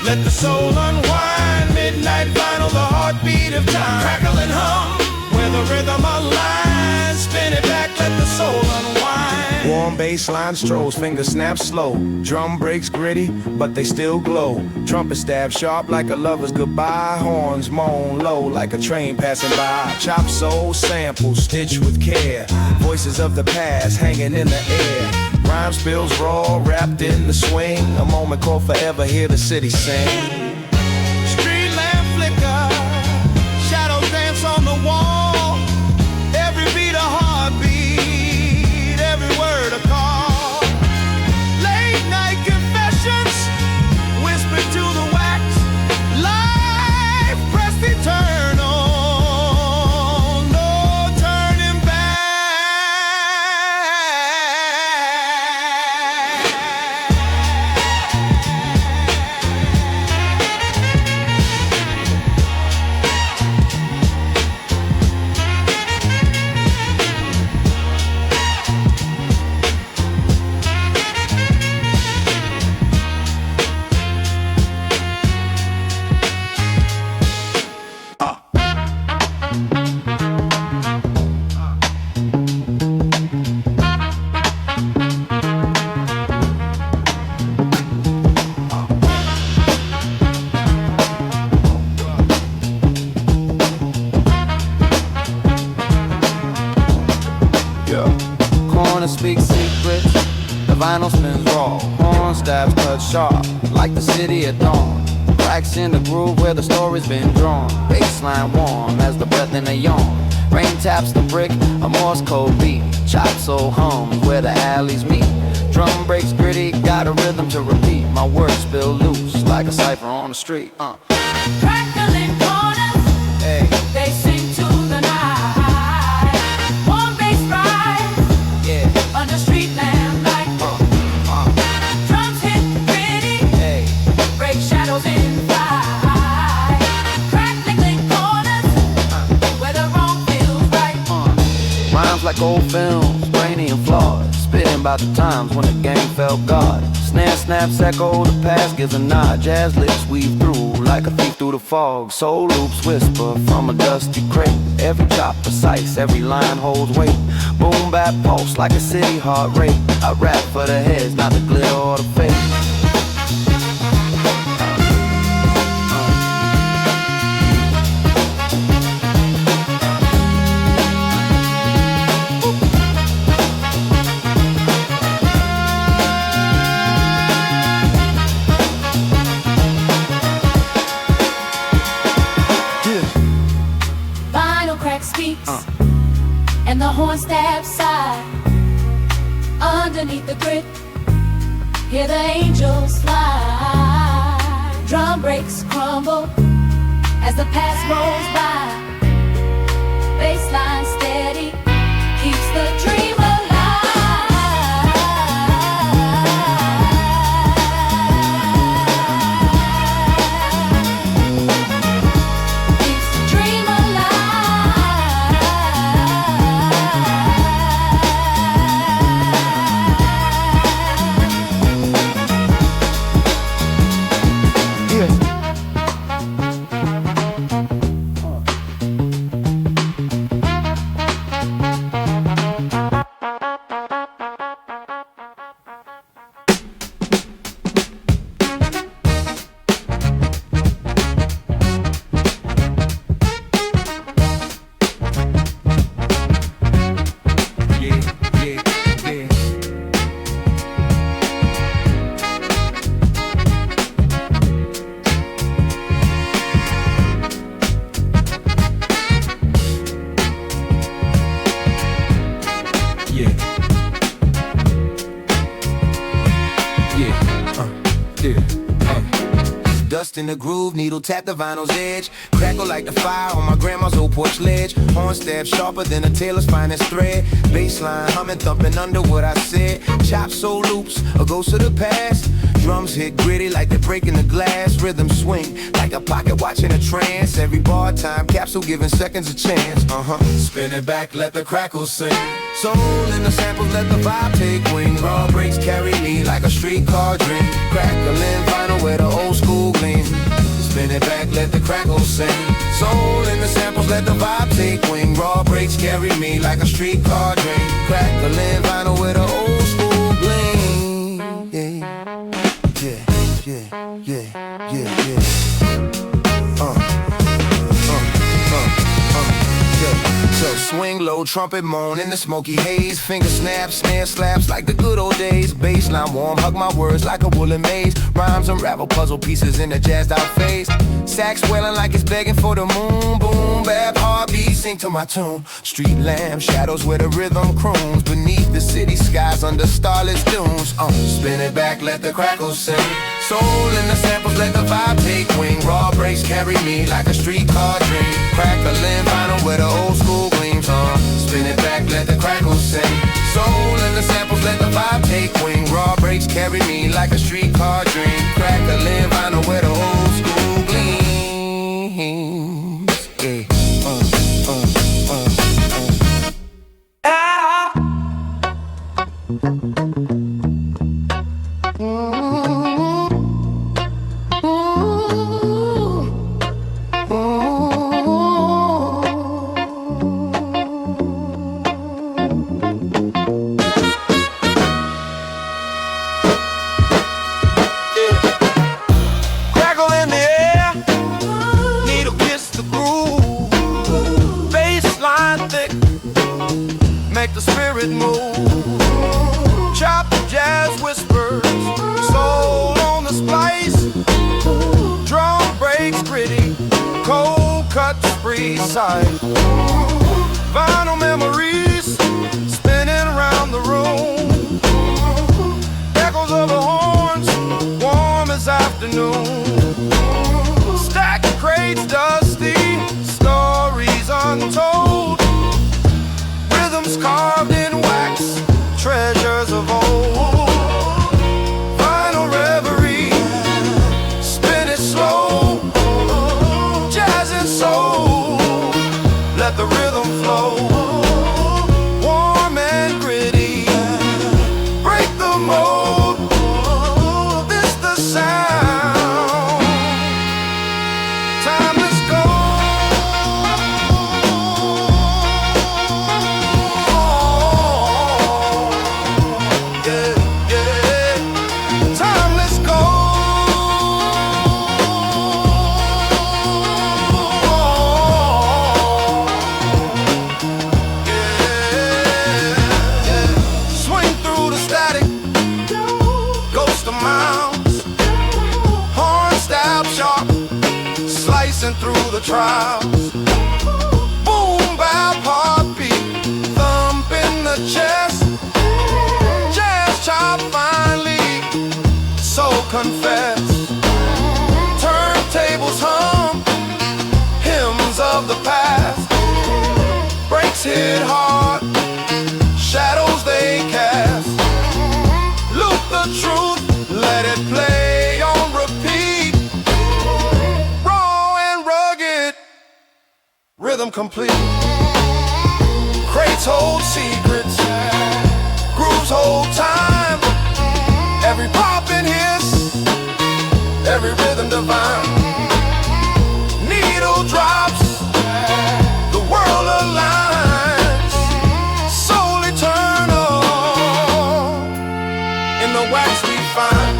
let the soul unwind. Midnight vinyl, the heartbeat of time. Crackle and hum, where the rhythm aligns. Spin it back, let the soul unwind. Warm bass line strolls, fingers snap slow. Drum breaks gritty, but they still glow. Trumpet stab sharp like a lover's goodbye. Horns moan low like a train passing by. Chop soul samples stitched with care. Voices of the past hanging in the air. Rhyme spills raw, wrapped in the swing. A moment called forever, hear the city sing. Street lamp flicker, shadows dance on the wall. Every beat a heartbeat, every word a call. Late night confessions, whispered to the wax. Life pressed eternal, no turning back. Corner speaks secrets, the vinyl spins raw. Horn stabs cut sharp, like the city at dawn. Cracks in the groove where the story's been drawn. Baseline warm as the breath in a yawn. Rain taps the brick, a Morse code beat. Chop soul hums where the alleys meet. Drum breaks gritty, got a rhythm to repeat. My words spill loose like a cipher on the street. Crackling corners, Hey, they sing to the night. Warm bass rise yeah, under street lamp light. Drums hit gritty, hey. break shadows in flight. Crackling corners, where the wrong feels right. Rhymes like old films, brainy and flawed. Spitting about the times when the game felt God. Snare snaps echo, the past gives a nod. Jazz lips weave through like a thief through the fog. Soul loops whisper from a dusty crate. Every chop precise, every line holds weight. Boom bap pulse like a city heart rate. I rap for the heads, not the glitter or the face. Vinyl crack speaks, and the horn stabs sigh. Underneath the grit, hear the angels fly. Drum breaks crumble as the past rolls by. Bassline steady keeps the dream alive. Keeps the dream lost in the groove, needle tap the vinyl's edge. Crackle like the fire on my grandma's old porch ledge. Horn stab sharper than a tailor's finest thread. Bassline humming, thumping under what I said. Chop soul loops, a ghost of the past. Drums hit gritty like they're breaking the glass. Rhythm swing like a pocket watching a trance. Every bar time capsule giving seconds a chance. Spin it back, let the crackle sing. Soul in the samples, let the vibe take wing. Raw breaks carry me like a streetcar dream. Crackling vinyl where the old school gleam. Spin it back, let the crackle sing. Soul in the samples, let the vibe take wing. Raw breaks carry me like a streetcar dream. Crackling vinyl where the old school gleam. Yeah. So swing low, trumpet moan in the smoky haze. Finger snaps, snare slaps like the good old days. Bassline warm, hug my words like a woolen maze. Rhymes unravel puzzle pieces in a jazzed out phase. Sax swelling like it's begging for the moon. Boom, bap, heartbeat, sing to my tune. Street lamp, shadows where the rhythm croons. Beneath the city skies under starless dunes. Spin it back, let the crackles sing. Soul in the samples, let the vibe take wing. Raw breaks carry me like a streetcar dream. Crackling vinyl where the old school gleams. Spin it back, let the crackles sing. Soul in the samples, let the vibe take wing. Raw breaks carry me like a streetcar dream. Crackling vinyl where the old school gleams. Make the spirit move. Chop jazz whispers, soul on the splice. Drum breaks gritty, cold cuts precise. Vinyl memories spinning around the room. Echoes of the horns, warm as afternoon. Stacked crates dusty, stories untold. Rhythms carved in wax, treasures of old. Final reverie, spin it slow. Jazz and soul, let the rhythm flow. Warm and gritty, break the mold. This the sound. Timeless gold. Through the trials, boom, bap, heartbeat, thump in the chest. Jazz chop finally, so confess. Turntables hum, hymns of the past. Breaks hit hard, shadows they cast. Loop the truth, let it play on repeat. Rhythm complete. Crates hold secrets, grooves hold time. Every pop and hiss, every rhythm divine. Needle drops, the world aligns. Soul eternal, in the wax we find.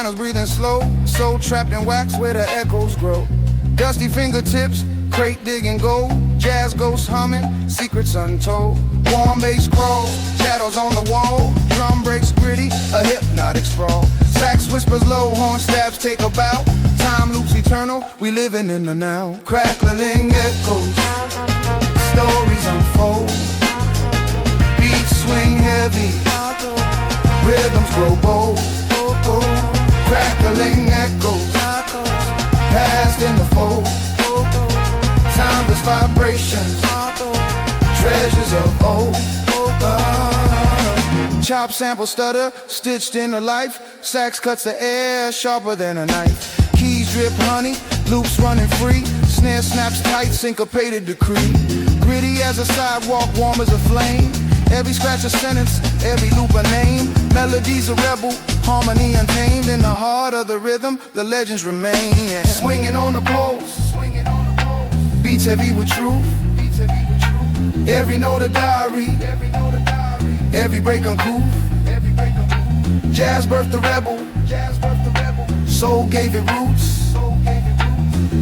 vinyls breathing slow, soul trapped in wax where the echoes grow. Dusty fingertips, crate digging gold, jazz ghosts humming, secrets untold. Warm bass crawl, shadows on the wall, drum breaks gritty, a hypnotic sprawl. Sax whispers low, horn stabs take a bow. Time loops eternal, we living in the now. Crackling echoes, stories unfold. Beats swing heavy, rhythms grow bold. Crackling echoes, past in the fold. Timeless vibrations, treasures of old. Chop, sample, stutter, stitched into life. Sax cuts the air, sharper than a knife. Keys drip honey, loops running free. Snare snaps tight, syncopated decree. Gritty as a sidewalk, warm as a flame. Every scratch a sentence, every loop a name. Melodies a rebel, harmony untamed. In the heart of the rhythm, the legends remain. Yeah. Swinging on the poles, beats heavy with truth. Every note a diary, every break uncouth. Jazz birthed the rebel, soul gave it roots.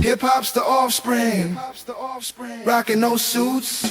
Hip-hop's the offspring, rocking those suits.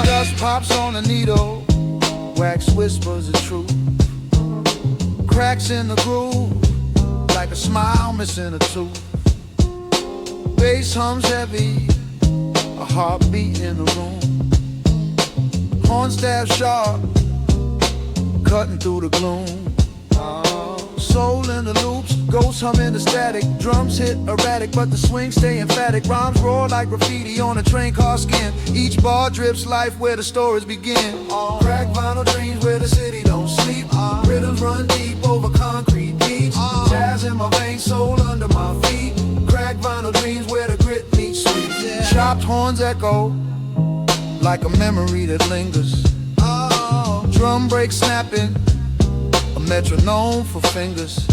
Dust pops on the needle, wax whispers the truth. Cracks in the groove, like a smile missing a tooth. Bass hums heavy, a heartbeat in the room. Horn stab sharp, cutting through the gloom. Soul in the loops, ghosts hum in the static. Drums hit erratic, but the swing stay emphatic. Rhymes roar like graffiti on a train car skin. Each bar drips life where the stories begin. Crack vinyl dreams where the city don't sleep. Rhythms run deep over concrete beats. Jazz in my veins, soul under my feet. Crack vinyl dreams where the grit meets sweet. Chopped horns echo like a memory that lingers. Drum break snapping, a metronome for fingers.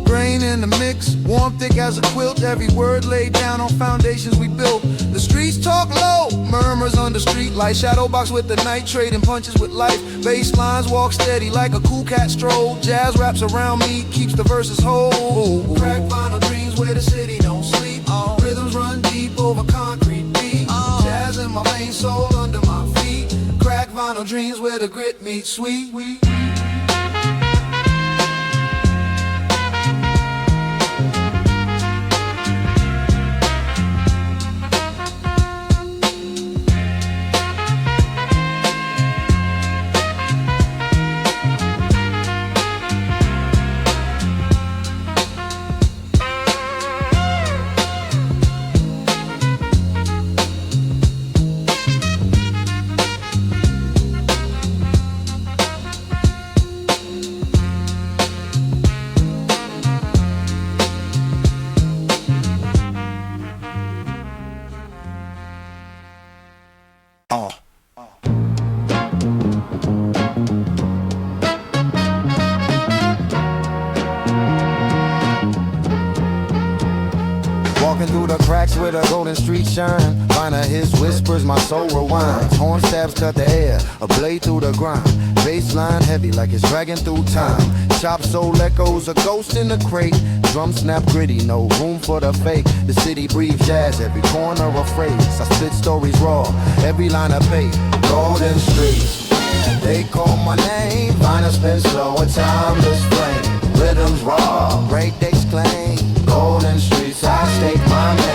Grain in the mix, warm thick as a quilt. Every word laid down on foundations we built. The streets talk low, murmurs under street light. Shadow box with the night, trading punches with life. Bass lines walk steady like a cool cat stroll. Jazz wraps around me, keeps the verses whole. Crack vinyl dreams where the city don't sleep. Rhythms run deep over concrete beats. Jazz in my veins, soul under my feet. Crack vinyl dreams where the grit meets sweet. Walking through the cracks where the golden street shine. Find his whispers, my soul rewinds. Horn stabs cut the air, a blade through the grind. Bass line heavy like it's dragging through time. Chop soul echoes, a ghost in the crate. Drum snap gritty, no room for the fake. The city breathes jazz, every corner a phrase. I spit stories raw, every line I pay. Golden streets, they call my name. Vinyl spin slow, a timeless flame. Rhythms raw, great days claim. Golden streets, I stake my name.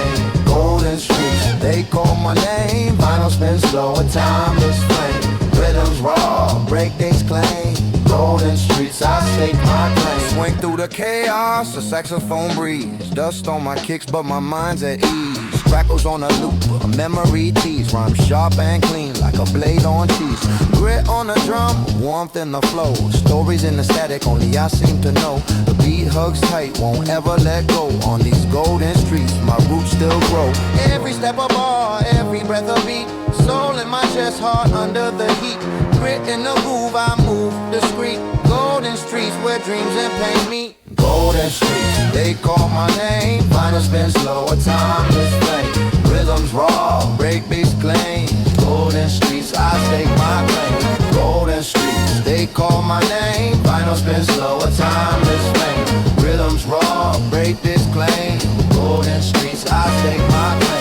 chaos, a saxophone breeze. Dust on my kicks, but my mind's at ease. Crackles on a loop, a memory tease. Rhyme sharp and clean like a blade on cheese. Grit on the drum, warmth in the flow. Stories in the static, only I seem to know. The beat hugs tight, won't ever let go. On these golden streets, my roots still grow. Every step a bar, every breath a beat. Soul in my chest, heart under the heat. Grit in the groove, I move discreet. Golden streets where dreams and pain meet. Golden streets, they call my name. Vinyl spin slow, a timeless flame. Rhythms raw, break beats clean. Golden streets, I stake my claim. Golden streets, they call my name. Vinyl spin slow, a timeless flame. Rhythms raw, break this claim. Golden streets, I stake my claim.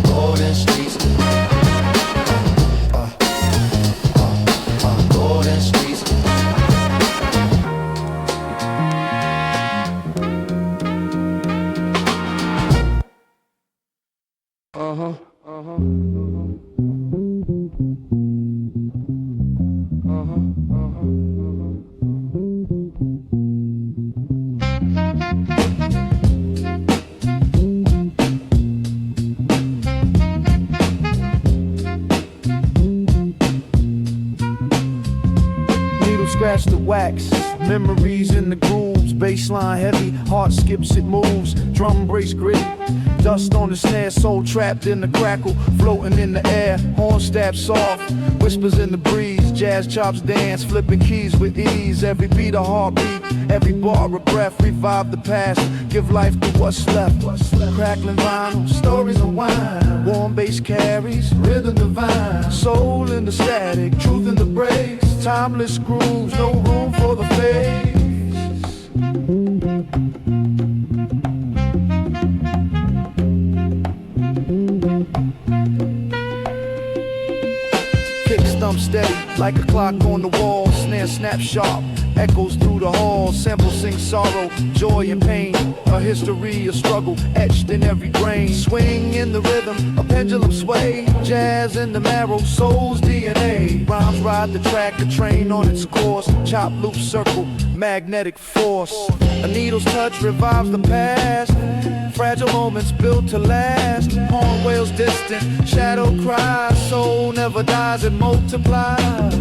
Golden streets. Golden streets. Scratch the wax, memories in the grooves. Bassline heavy, heart skips, it moves. Drum brace gritty, dust on the snare. Soul trapped in the crackle, floating in the air. Horn stab soft, whispers in the breeze. Jazz chops dance, flipping keys with ease. Every beat a heartbeat, every bar a breath. Revive the past, give life to what's left. Crackling vinyl, stories of wine. Warm bass carries, rhythm divine. Soul in the static, truth in the breaks. Timeless grooves, no room for the face. Kick stump steady, like a clock on the wall. Snare snap sharp, echoes through the hall. Sample sing sorrow, joy and pain. A history, a struggle, etched in every grain. Swing in the rhythm, a pendulum sway. Jazz in the marrow, soul's DNA. Rhymes ride the track, a train on its course. Chop, loop, circle, magnetic force. A needle's touch revives the past. Fragile moments built to last. Horn wails distant, shadow cries. Soul never dies, it multiplies.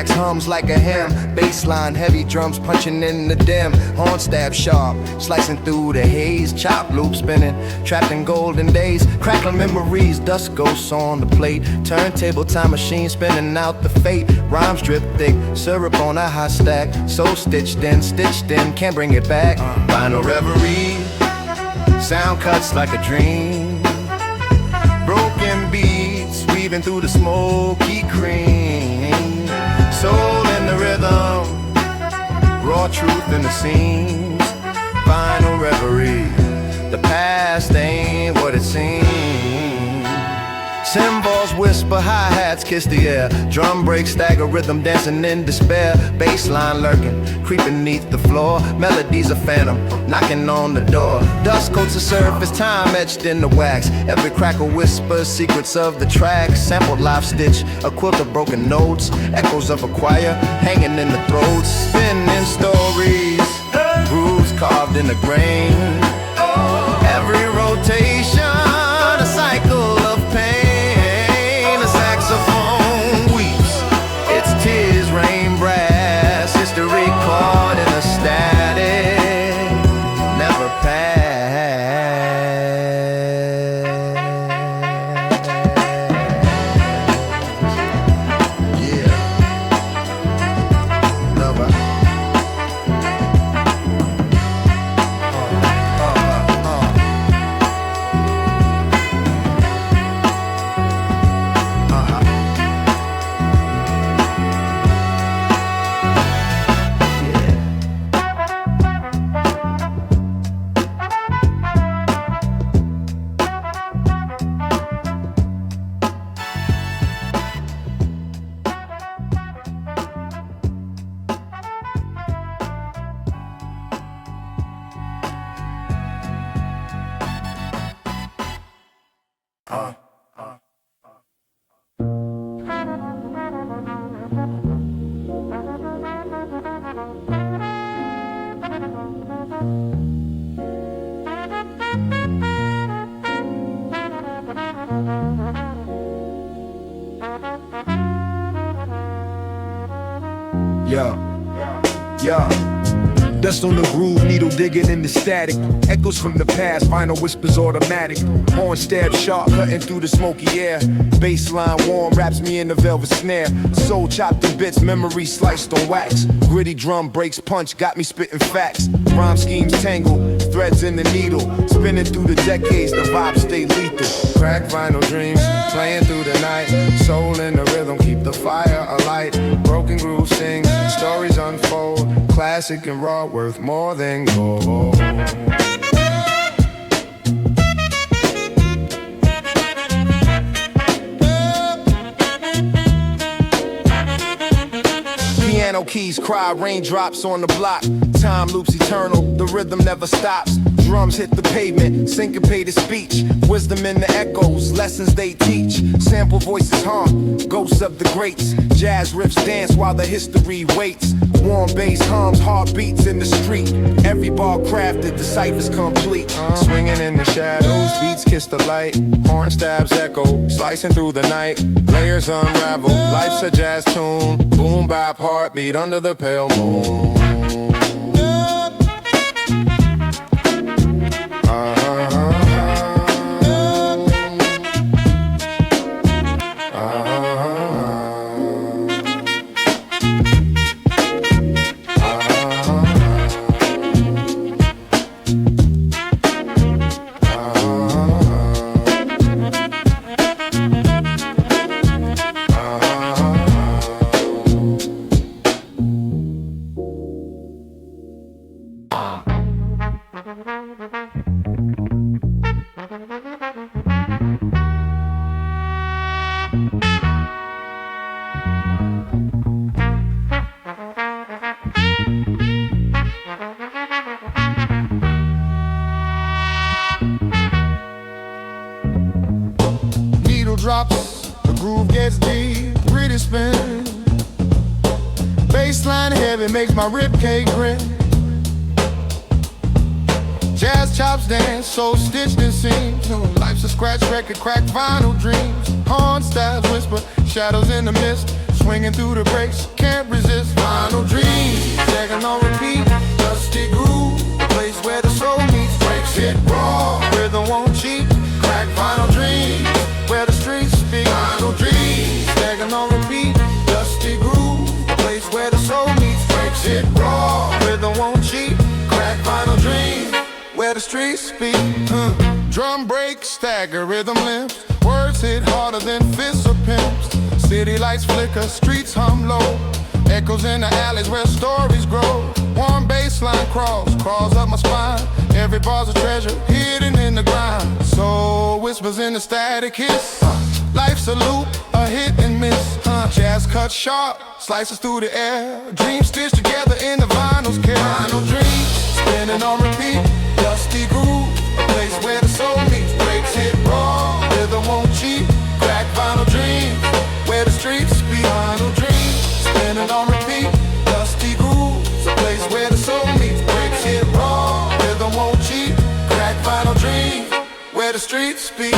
Hums like a hymn, bassline, heavy drums punching in the dim. Horn stab sharp, slicing through the haze. Chop loop spinning, trapped in golden days. Crackling memories, dust ghosts on the plate. Turntable time machine spinning out the fate. Rhymes drip thick, syrup on a high stack. So stitched in, can't bring it back. Vinyl reverie, sound cuts like a dream. Broken beats, weaving through the smoky cream. Soul in the rhythm, raw truth in the seams. Final reverie, the past ain't what it seems. Cymbals whisper, hi-hats kiss the air. Drum break, stagger, rhythm dancing in despair. Bassline lurking, creeping neath the floor. Melodies a phantom, knocking on the door. Dust coats the surface, time etched in the wax. Every crackle whispers secrets of the track. Sampled live stitch, a quilt of broken notes. Echoes of a choir, hanging in the throats. Spinning stories, grooves carved in the grain. Every rotation, a cycle of pain. A saxophone weeps, its tears rain brass. History caught in a static, never pass. Yeah, never. Yeah. Dust on the groove, needle digging in the static. Echoes from the past, vinyl whispers automatic. Horn stab sharp, cutting through the smoky air. Bassline warm, wraps me in the velvet snare. Soul chopped in bits, memory sliced on wax. Gritty drum breaks punch, got me spitting facts. Rhyme schemes tangle, threads in the needle. Spinning through the decades, the vibes stay lethal. Crack vinyl dreams, playing through the night. Soul in the rhythm, keep the fire alight. Broken groove sings, stories unfold. Classic and raw, worth more than gold. Piano keys cry, raindrops on the block. Time loops eternal, the rhythm never stops. Drums hit the pavement, syncopated speech. Wisdom in the echoes, lessons they teach. Sample voices haunt, ghosts of the greats. Jazz riffs dance while the history waits. Warm bass hums, heartbeats in the street. Every bar crafted, the cipher's complete. Swinging in the shadows, beats kiss the light. Horn stabs echo, slicing through the night. Layers unravel, life's a jazz tune. Boom bap heartbeat under the pale moon. Drops, the groove gets deep, gritty spin. Bassline heavy makes my ribcage grin. Jazz chops dance, so stitched in seams. Life's a scratch record, crack vinyl dreams. Horn styles whisper, shadows in the mist. Swinging through the breaks, can't resist. Vinyl dreams, second on repeat. Dusty groove, the place where the soul meets. Breaks it raw, rhythm won't cheat. Crack vinyl dreams, where the streets speak. Vinyl dreams, stacking on repeat. Dusty groove, the place where the soul meets. Breaks it raw, rhythm won't cheat. Crack vinyl dreams, where the streets speak. Drum break, stagger, rhythm limps. Words hit harder than fists or pimps. City lights flicker, streets hum low. Echoes in the alleys where stories grow. Warm bassline crawls up my spine. Every bar's a treasure hidden in the grind. Soul whispers in the static hiss. Life's a loop, a hit and miss. Jazz cut sharp, slices through the air. Dreams stitched together in the vinyl's care. Vinyl dreams, spinning on repeat. Dusty groove, a place where the soul meets. Breaks hit raw, rhythm won't cheat. Crack vinyl dreams, where the streets speak. Vinyl dreams, spinning on repeat. Dusty grooves, a place where the soul meets. Breaks hit raw, rhythm won't cheat. Crack vinyl dreams, where the streets speak.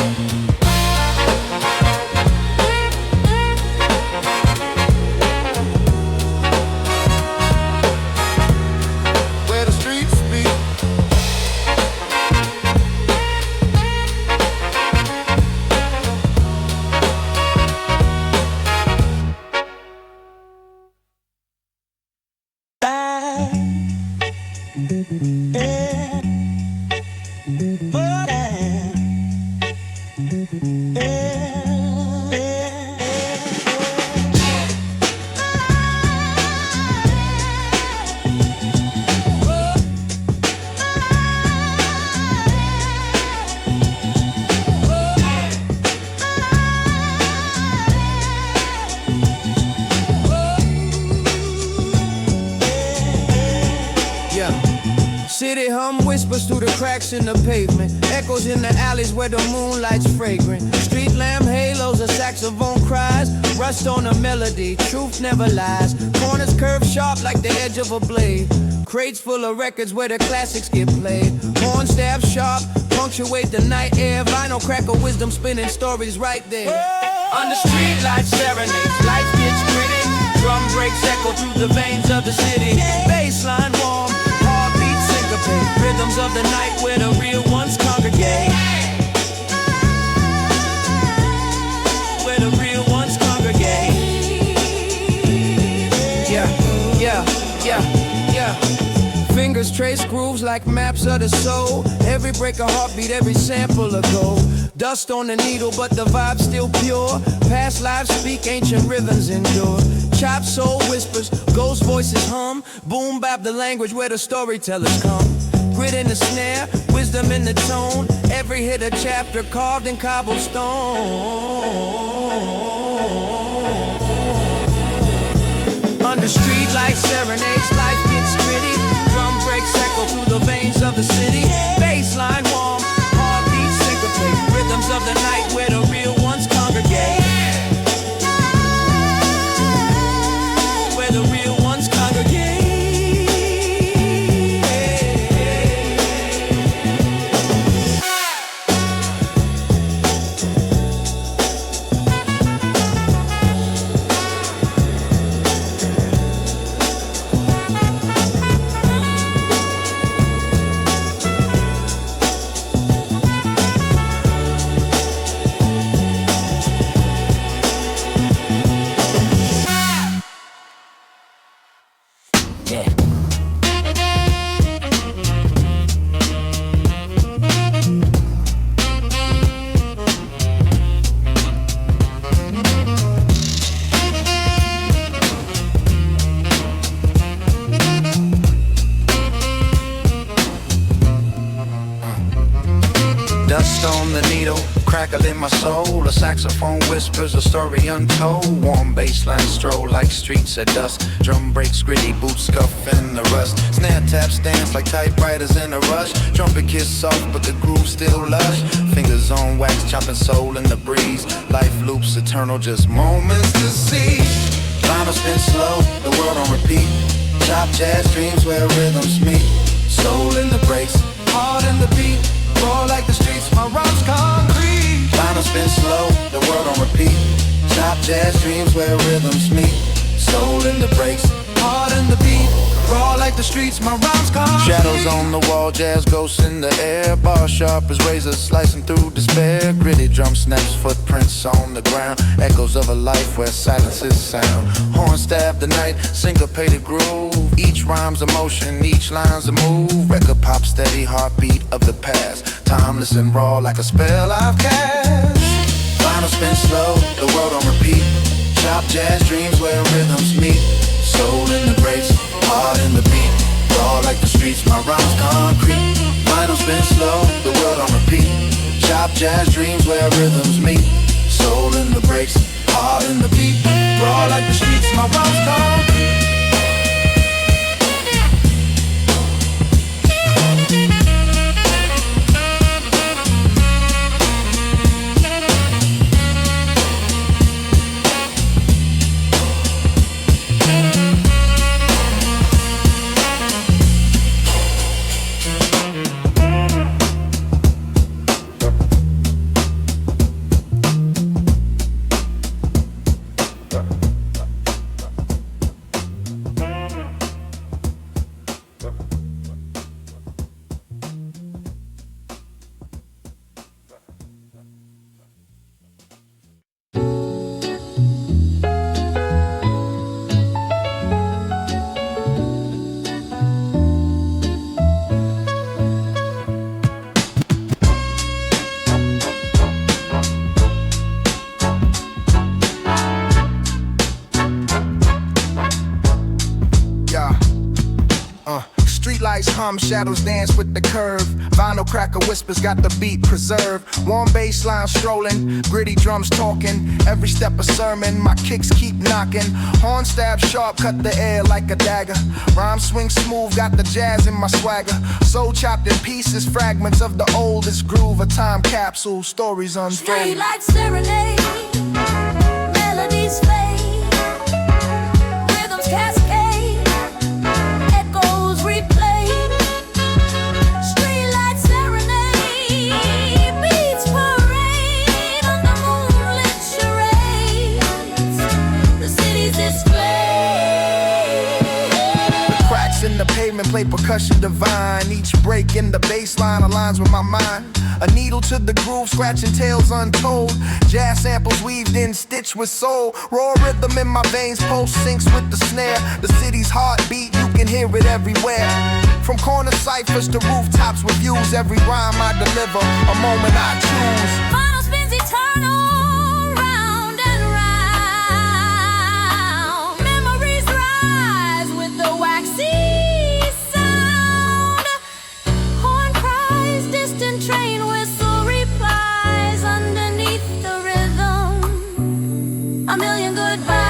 City hum whispers through the cracks in the pavement. Echoes in the alleys where the moonlight's fragrant. Street lamp halos, a saxophone cries. Rust on a melody, truth never lies. Corners curve sharp like the edge of a blade. Crates full of records where the classics get played. Horn stab sharp, punctuate the night air. Vinyl crack of wisdom spinning stories right there. Under street lights serenades, life gets gritty. Drum breaks echo through the veins of the city. Baseline warm, heartbeat syncopate. Rhythms of the night where the real ones congregate. Where the real ones congregate. Yeah. Fingers trace grooves like maps of the soul. Every break a heartbeat, every sample a gold. Dust on the needle, but the vibe's still pure. Past lives speak, ancient rhythms endure. Chop soul whispers, ghost voices hum. Boom bap the language where the storytellers come. Grit in the snare, wisdom in the tone. Every hit a chapter carved in cobblestone. Under street lights serenades, life gets gritty. Drum breaks echo through the veins of the city. Baseline warm, heartbeat syncopate. Rhythms of the night where the real ones congregate. Where the real ones congregate. Dust on the needle, crackle in my soul. A saxophone whispers a story untold. Warm bassline stroll like streets at dusk. Drum breaks gritty, boots scuff in the rust. Snare taps dance like typewriters in a rush. Trumpet kiss soft, but the groove still lush. Fingers on wax, chopping soul in the breeze. Life loops eternal, just moments to see. Vinyl spin slow, the world on repeat. Chop jazz dreams where rhythms meet. Soul in the breaks, heart in the beat. Roll like the streets, my rhymes concrete. Vinyl spin slow, the world on repeat. Chop jazz dreams where rhythms meet. Soul in the breaks, heart in the beat. Raw like the streets, my rhymes concrete. Shadows on the wall, jazz ghosts in the air. Bar sharp as razors slicing through despair. Gritty drum snaps, footprints on the ground. Echoes of a life where silence is sound. Horn stab the night, syncopated groove. Each rhyme's emotion, each line's a move. Record pop steady, heartbeat of the past. Timeless and raw like a spell I've cast. Vinyl spin slow, the world on repeat. Chop jazz dreams where rhythms meet. Soul in the breaks, heart in the beat. Raw like the streets, my rhymes concrete. Vinyl spin slow, the world on repeat. Chop jazz dreams where rhythms meet. soul in the breaks, heart in the beat, raw like the streets, my rhymes concrete. Hum, shadows dance with the curve. Vinyl cracker whispers got the beat preserved. Warm bass line strolling, gritty drums talking. Every step a sermon, my kicks keep knocking. Horn stab sharp, cut the air like a dagger. Rhyme swing smooth, got the jazz in my swagger. Soul chopped in pieces, fragments of the oldest groove. A time capsule, stories unfold. Street lights serenade, melodies fade, rhythms cascade, echoes replay. In the pavement, play percussion divine. Each break in the bass line aligns with my mind. A needle to the groove, scratching tales untold. Jazz samples weaved in, stitched with soul. Raw rhythm in my veins, pulse syncs with the snare. The city's heartbeat, you can hear it everywhere. From corner ciphers to rooftops with views, every rhyme I deliver, a moment I choose. Final spins eternal. Train whistle replies underneath the rhythm. A million goodbyes.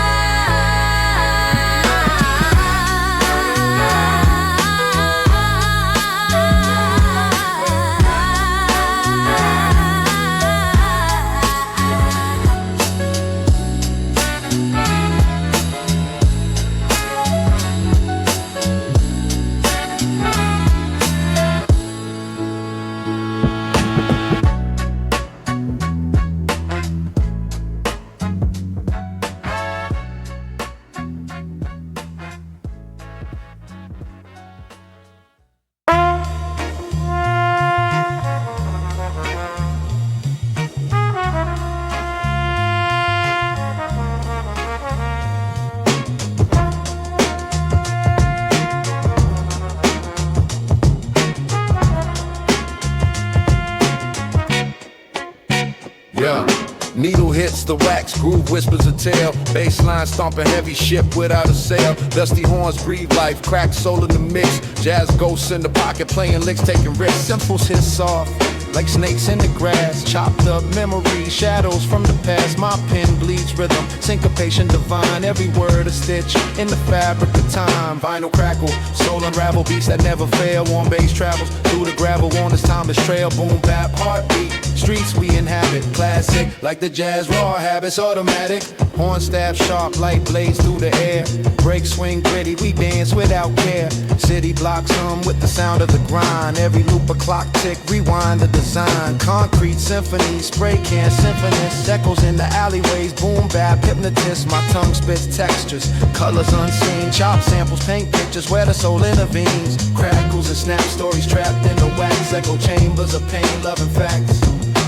Needle hits the wax, groove whispers a tale. Bassline stomping heavy ship without a sail. Dusty horns breathe life, crack soul in the mix. Jazz ghosts in the pocket playing licks, taking risks. Simples hit soft, like snakes in the grass. Chopped up memories, shadows from the past. My pen bleeds rhythm, syncopation divine. Every word a stitch in the fabric of time. Vinyl crackle, soul unravel, beats that never fail. Warm bass travels through the gravel on this timeless trail. Boom bap, heartbeat, streets we inhabit. Classic, like the jazz raw habits, automatic. Horn stab sharp, light blades through the air. Break swing gritty, we dance without care. City blocks hum with the sound of the grind. Every loop a clock tick, rewind the design. Concrete symphony, spray can symphonist. Echoes in the alleyways, boom bap, hypnotist. My tongue spits textures, colors unseen. Chop samples, paint pictures where the soul intervenes. Crackles and snap stories trapped in the wax. Echo chambers of pain, love and facts.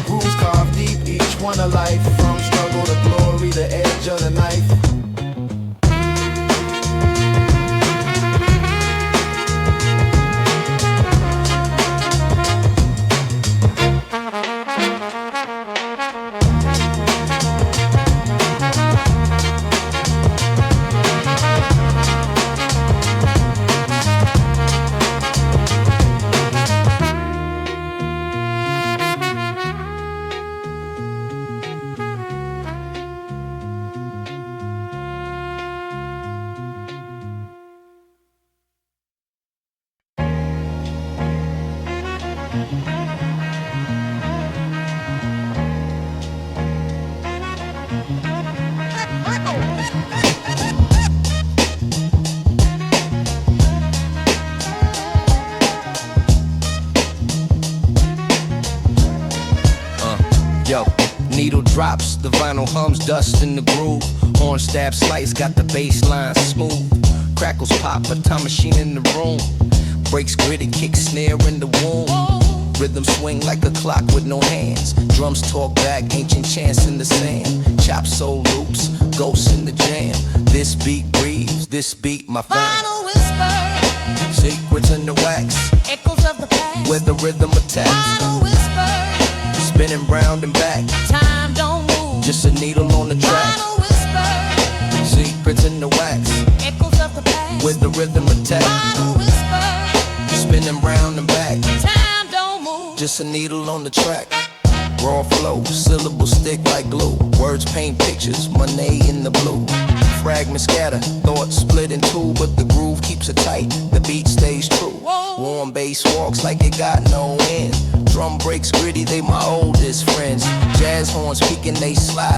Grooves carved deep, each one a life. From struggle to glory, the edge of the knife. drops, the vinyl hums, dust in the groove. Horn stab slice, got the bass line smooth. Crackles pop, a time machine in the room. Breaks gritty, kick snare in the womb. Rhythm swing like a clock with no hands. Drums talk back, ancient chants in the sand. Chop soul loops, ghosts in the jam. This beat breathes, this beat my fam. Final whisper, Secrets in the wax, echoes of the past. where the rhythm attacks. Final whisper, Spinning round and back, time don't move. just a needle on the track. Final whisper, Secrets in the wax, echoes of the past. where the rhythm attacks. Final whisper, Spinning round and back, time don't move. just a needle on the track. Raw flow, syllables stick like glue. Words paint pictures, money in the blue. Fragments scatter, thoughts split in two, but the groove keeps it tight, the beat stays true. Warm bass walks like it got no end. Drum breaks gritty, they my oldest friends. Jazz horns peeking, they slide